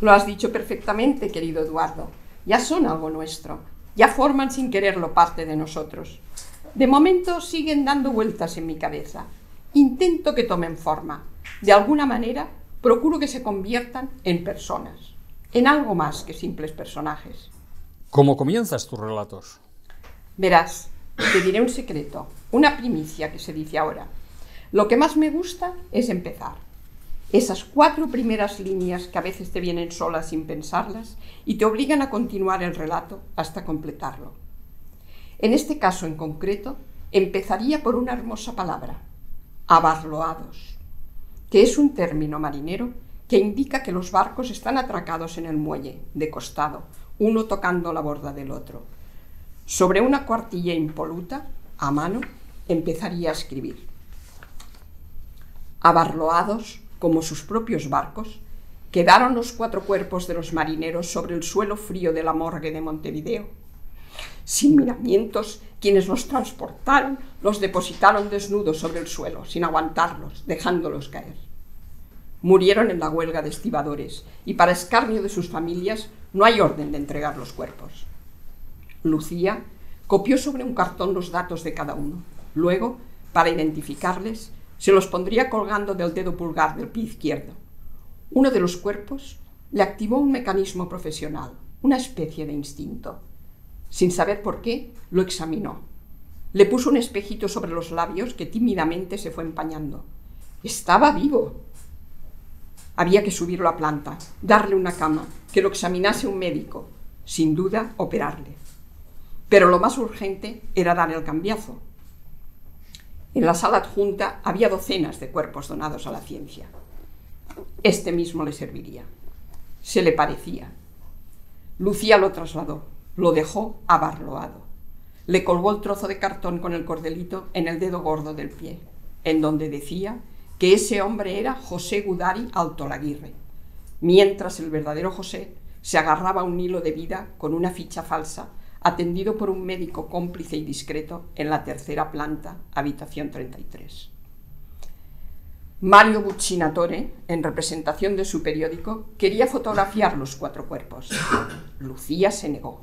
Lo has dicho perfectamente, querido Eduardo. Ya son algo nuestro. Ya forman sin quererlo parte de nosotros. De momento siguen dando vueltas en mi cabeza. Intento que tomen forma. De alguna manera, procuro que se conviertan en personas. En algo más que simples personajes. ¿Cómo comienzas tus relatos? Verás, te diré un secreto, una primicia que se dice ahora. Lo que más me gusta es empezar. Esas 4 primeras líneas que a veces te vienen solas sin pensarlas y te obligan a continuar el relato hasta completarlo. En este caso en concreto, empezaría por una hermosa palabra, abarloados, que es un término marinero que indica que los barcos están atracados en el muelle, de costado, uno tocando la borda del otro. Sobre una cuartilla impoluta, a mano, empezaría a escribir. Abarloados, como sus propios barcos, quedaron los 4 cuerpos de los marineros sobre el suelo frío de la morgue de Montevideo. Sin miramientos, quienes los transportaron los depositaron desnudos sobre el suelo, sin aguantarlos, dejándolos caer. Murieron en la huelga de estibadores y, para escarnio de sus familias, no hay orden de entregar los cuerpos. Lucía copió sobre un cartón los datos de cada uno. Luego, para identificarles, se los pondría colgando del dedo pulgar del pie izquierdo. Uno de los cuerpos le activó un mecanismo profesional, una especie de instinto. Sin saber por qué, lo examinó. Le puso un espejito sobre los labios que tímidamente se fue empañando. Estaba vivo. Había que subirlo a planta, darle una cama, que lo examinase un médico, sin duda operarle. Pero lo más urgente era dar el cambiazo. En la sala adjunta había docenas de cuerpos donados a la ciencia. Este mismo le serviría. Se le parecía. Lucía lo trasladó, lo dejó abarloado. Le colgó el trozo de cartón con el cordelito en el dedo gordo del pie, en donde decía que ese hombre era José Gudari Altolaguirre, mientras el verdadero José se agarraba a un hilo de vida con una ficha falsa, atendido por un médico cómplice y discreto en la 3ª planta, habitación 33. Mario Buccinatore, en representación de su periódico, quería fotografiar los 4 cuerpos. Lucía se negó.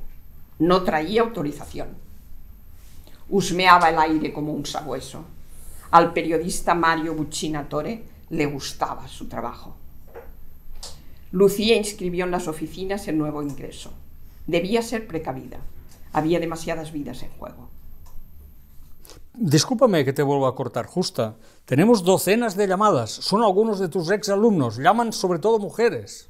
No traía autorización. Husmeaba el aire como un sabueso. Al periodista Mario Buccinatore le gustaba su trabajo. Lucía inscribió en las oficinas el nuevo ingreso. Debía ser precavida. Había demasiadas vidas en juego. Discúlpame que te vuelva a cortar, Justa. Tenemos docenas de llamadas. Son algunos de tus exalumnos. Llaman sobre todo mujeres.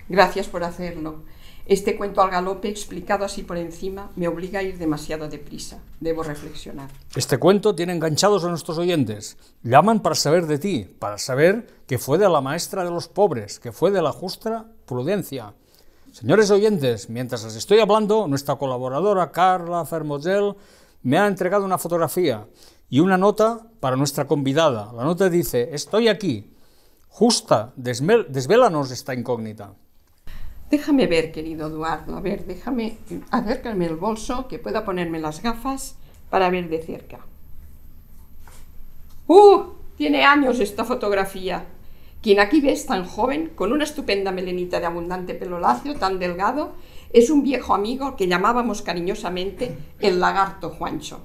Gracias por hacerlo. Este cuento al galope, explicado así por encima, me obliga a ir demasiado deprisa. Debo reflexionar. Este cuento tiene enganchados a nuestros oyentes. Llaman para saber de ti, para saber que fue de la maestra de los pobres, que fue de la justa Prudencia. Señores oyentes, mientras les estoy hablando, nuestra colaboradora Carla Fermosel me ha entregado una fotografía y una nota para nuestra convidada. La nota dice: estoy aquí. Justa, desvélanos esta incógnita. Déjame ver, querido Eduardo, a ver, déjame acercarme el bolso, que pueda ponerme las gafas para ver de cerca. Tiene años esta fotografía. Quien aquí ves tan joven, con una estupenda melenita de abundante pelo lacio, tan delgado, es un viejo amigo que llamábamos cariñosamente el lagarto Juancho.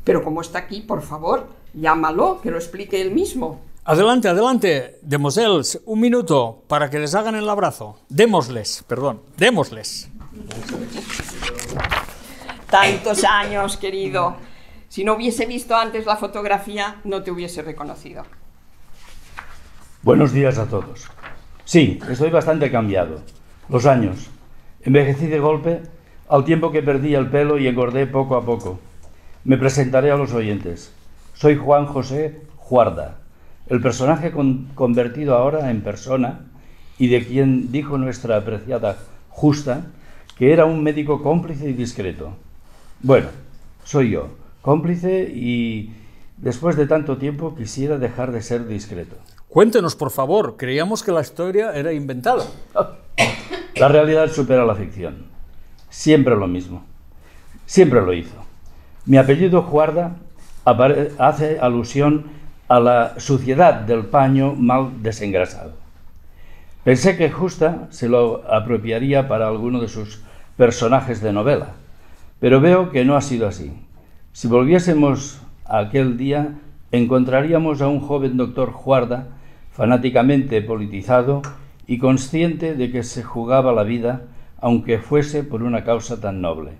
Pero como está aquí, por favor, llámalo, que lo explique él mismo. Adelante, adelante, démosles un minuto para que les hagan el abrazo. Démosles. Tantos años, querido. Si no hubiese visto antes la fotografía, no te hubiese reconocido. Buenos días a todos. Sí, estoy bastante cambiado. Los años. Envejecí de golpe al tiempo que perdí el pelo y engordé poco a poco. Me presentaré a los oyentes. Soy Juan José Juarda, el personaje convertido ahora en persona y de quien dijo nuestra apreciada Justa que era un médico cómplice y discreto. Bueno, soy yo, cómplice y después de tanto tiempo quisiera dejar de ser discreto. Cuéntenos, por favor, creíamos que la historia era inventada. La realidad supera la ficción. Siempre lo mismo. Siempre lo hizo. Mi apellido Juarda hace alusión a la suciedad del paño mal desengrasado. Pensé que Justa se lo apropiaría para alguno de sus personajes de novela, pero veo que no ha sido así. Si volviésemos a aquel día, encontraríamos a un joven doctor Juarda, fanáticamente politizado y consciente de que se jugaba la vida, aunque fuese por una causa tan noble.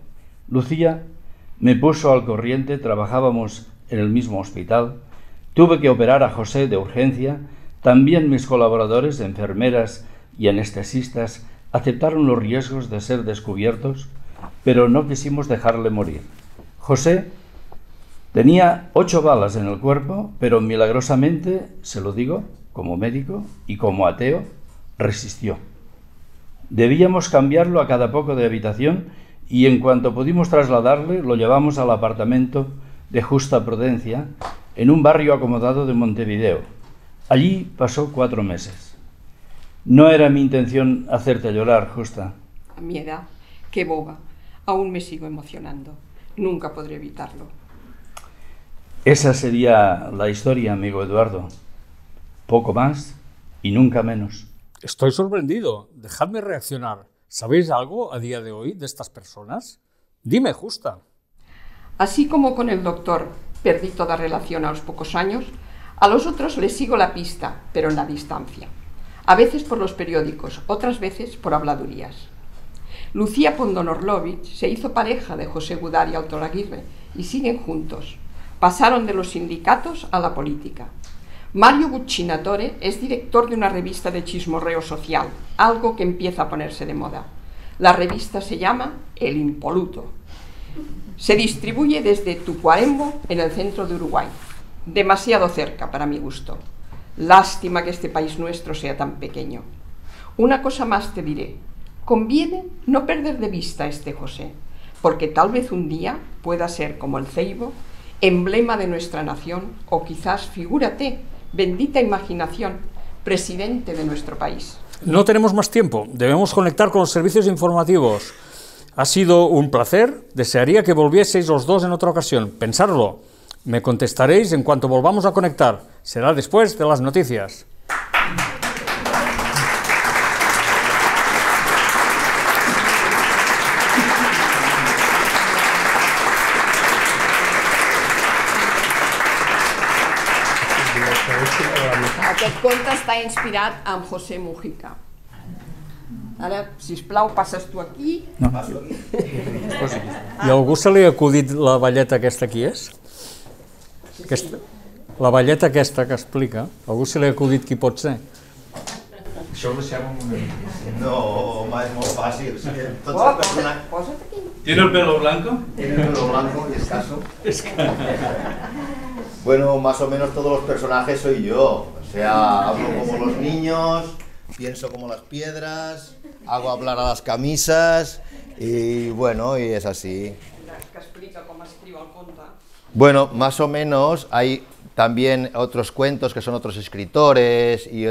Lucía me puso al corriente, trabajábamos en el mismo hospital, tuve que operar a José de urgencia, también mis colaboradores, enfermeras y anestesistas, aceptaron los riesgos de ser descubiertos, pero no quisimos dejarle morir. José tenía 8 balas en el cuerpo, pero milagrosamente, se lo digo, como médico y como ateo, resistió. Debíamos cambiarlo a cada poco de habitación y en cuanto pudimos trasladarle, lo llevamos al apartamento de Justa Prudencia, en un barrio acomodado de Montevideo. Allí pasó 4 meses. No era mi intención hacerte llorar, Justa. A mi edad, qué boba. Aún me sigo emocionando. Nunca podré evitarlo. Esa sería la historia, amigo Eduardo. Poco más y nunca menos. Estoy sorprendido. Dejadme reaccionar. ¿Sabéis algo a día de hoy de estas personas? Dime, Justa. Así como con el doctor perdí toda relación a los pocos años, a los otros les sigo la pista, pero en la distancia. A veces por los periódicos, otras veces por habladurías. Lucía Pondonorlovich se hizo pareja de José Gudari Altolaguirre y siguen juntos. Pasaron de los sindicatos a la política. Mario Buccinatore es director de una revista de chismorreo social, algo que empieza a ponerse de moda. La revista se llama El Impoluto. Se distribuye desde Tucuarembo, en el centro de Uruguay. Demasiado cerca para mi gusto. Lástima que este país nuestro sea tan pequeño. Una cosa más te diré. Conviene no perder de vista a este José, porque tal vez un día pueda ser como el ceibo, emblema de nuestra nación, o quizás, figúrate, bendita imaginación, presidente de nuestro país. No tenemos más tiempo, debemos conectar con los servicios informativos. Ha sido un placer, desearía que volvieseis los dos en otra ocasión. Pensarlo, me contestaréis en cuanto volvamos a conectar. Será después de las noticias. Aquest conte està inspirat en José Mujica. Ara, sisplau, passes tu aquí. No. I a algú se li ha acudit la balleta aquesta qui és? La balleta aquesta que explica, a algú se li ha acudit qui pot ser? Això ho deixem un moment. No, home, és molt fàcil. Tots els personatges... Posa't aquí. ¿Tiene el pelo blanco? Tiene el pelo blanco y escaso. Bueno, más o menos todos los personajes soy yo. O sea, hablo como los niños, pienso como las piedras, hago hablar a las camisas y bueno, y es así. Que explica com escriu el conte. Bueno, más o menos hay también otros cuentos que son otros escritores y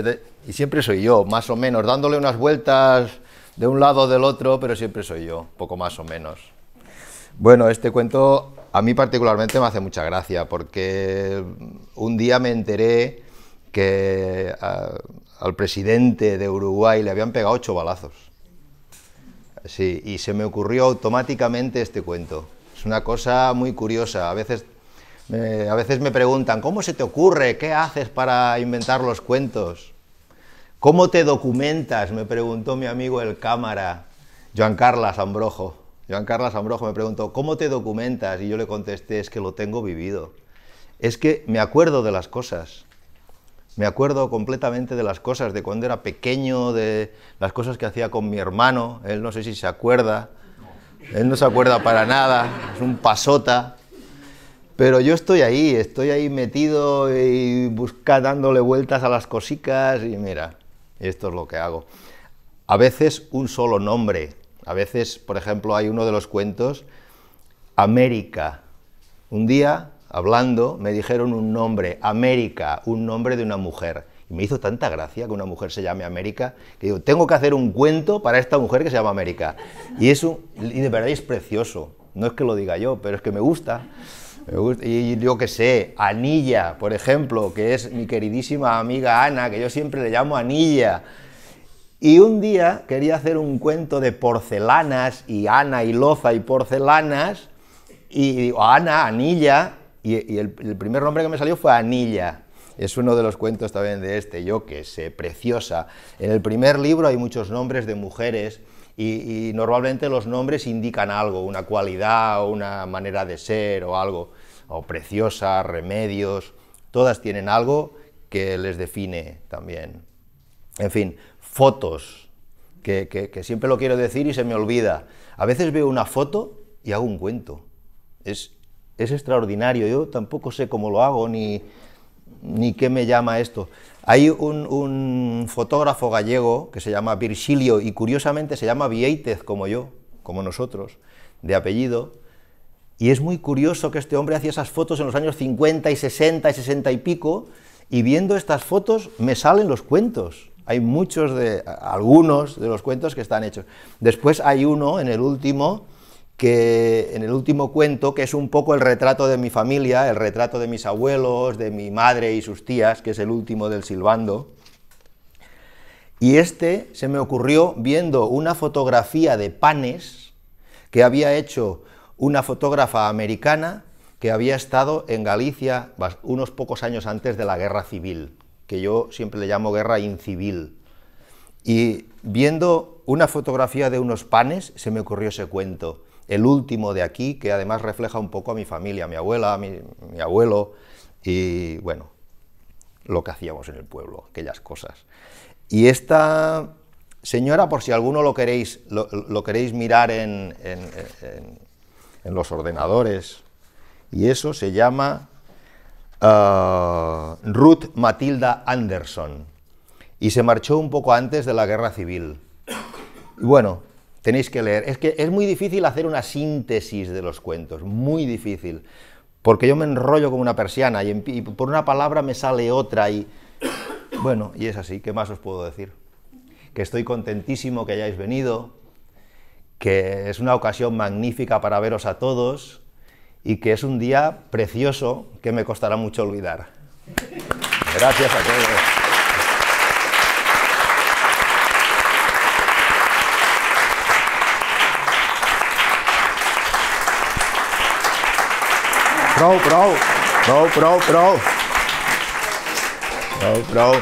siempre soy yo, más o menos, dándole unas vueltas de un lado o del otro, pero siempre soy yo, poco más o menos. Bueno, este cuento a mí particularmente me hace mucha gracia, porque un día me enteré que al presidente de Uruguay le habían pegado 8 balazos. Sí, y se me ocurrió automáticamente este cuento. Es una cosa muy curiosa. A veces me preguntan, ¿cómo se te ocurre? ¿Qué haces para inventar los cuentos? ¿Cómo te documentas? Me preguntó mi amigo el cámara, Joan Carles Ambrojo. Joan Carles Ambrojo me preguntó, ¿cómo te documentas? Y yo le contesté, es que lo tengo vivido. Es que me acuerdo de las cosas. Me acuerdo completamente de las cosas, de cuando era pequeño, de las cosas que hacía con mi hermano. Él no sé si se acuerda. Él no se acuerda para nada, es un pasota. Pero yo estoy ahí metido y dándole vueltas a las cositas y mira, esto es lo que hago. A veces un solo nombre, a veces, por ejemplo, hay uno de los cuentos, América. Un día, hablando, me dijeron un nombre, América, un nombre de una mujer. Y me hizo tanta gracia que una mujer se llame América, que digo, tengo que hacer un cuento para esta mujer que se llama América. Y de verdad es precioso, no es que lo diga yo, pero es que me gusta. Y yo qué sé, Anilla, por ejemplo, que es mi queridísima amiga Ana, que yo siempre le llamo Anilla. Y un día quería hacer un cuento de porcelanas, y Ana y Loza y porcelanas, y digo, Ana, Anilla, y el primer nombre que me salió fue Anilla. Es uno de los cuentos también de este, yo qué sé, preciosa. En el primer libro hay muchos nombres de mujeres, y normalmente los nombres indican algo, una cualidad o una manera de ser o algo, o preciosa, remedios, todas tienen algo que les define también. En fin, fotos, que siempre lo quiero decir y se me olvida. A veces veo una foto y hago un cuento. Es extraordinario, yo tampoco sé cómo lo hago ni qué me llama esto. Hay un fotógrafo gallego que se llama Virgilio y curiosamente se llama Vieitez como yo, como nosotros, de apellido, y es muy curioso que este hombre hacía esas fotos en los años 50 y 60 y 60 y pico, y viendo estas fotos me salen los cuentos. Hay algunos de los cuentos que están hechos. Después hay uno en el último cuento, que es un poco el retrato de mi familia, el retrato de mis abuelos, de mi madre y sus tías, que es el último del Silbando. Y se me ocurrió viendo una fotografía de panes que había hecho una fotógrafa americana que había estado en Galicia unos pocos años antes de la Guerra Civil, que yo siempre le llamo guerra incivil. Y viendo una fotografía de unos panes, se me ocurrió ese cuento. El último de aquí, que además refleja un poco a mi familia, a mi abuela, a mi abuelo, y bueno, lo que hacíamos en el pueblo, aquellas cosas. Y esta señora, por si alguno lo queréis mirar en los ordenadores, y eso se llama Ruth Matilda Anderson, y se marchó un poco antes de la Guerra Civil. Y bueno, tenéis que leer. Es que es muy difícil hacer una síntesis de los cuentos, muy difícil, porque yo me enrollo como una persiana y por una palabra me sale otra y bueno, y es así. ¿Qué más os puedo decir? Que estoy contentísimo que hayáis venido, que es una ocasión magnífica para veros a todos y que es un día precioso que me costará mucho olvidar. Gracias a todos. Prou.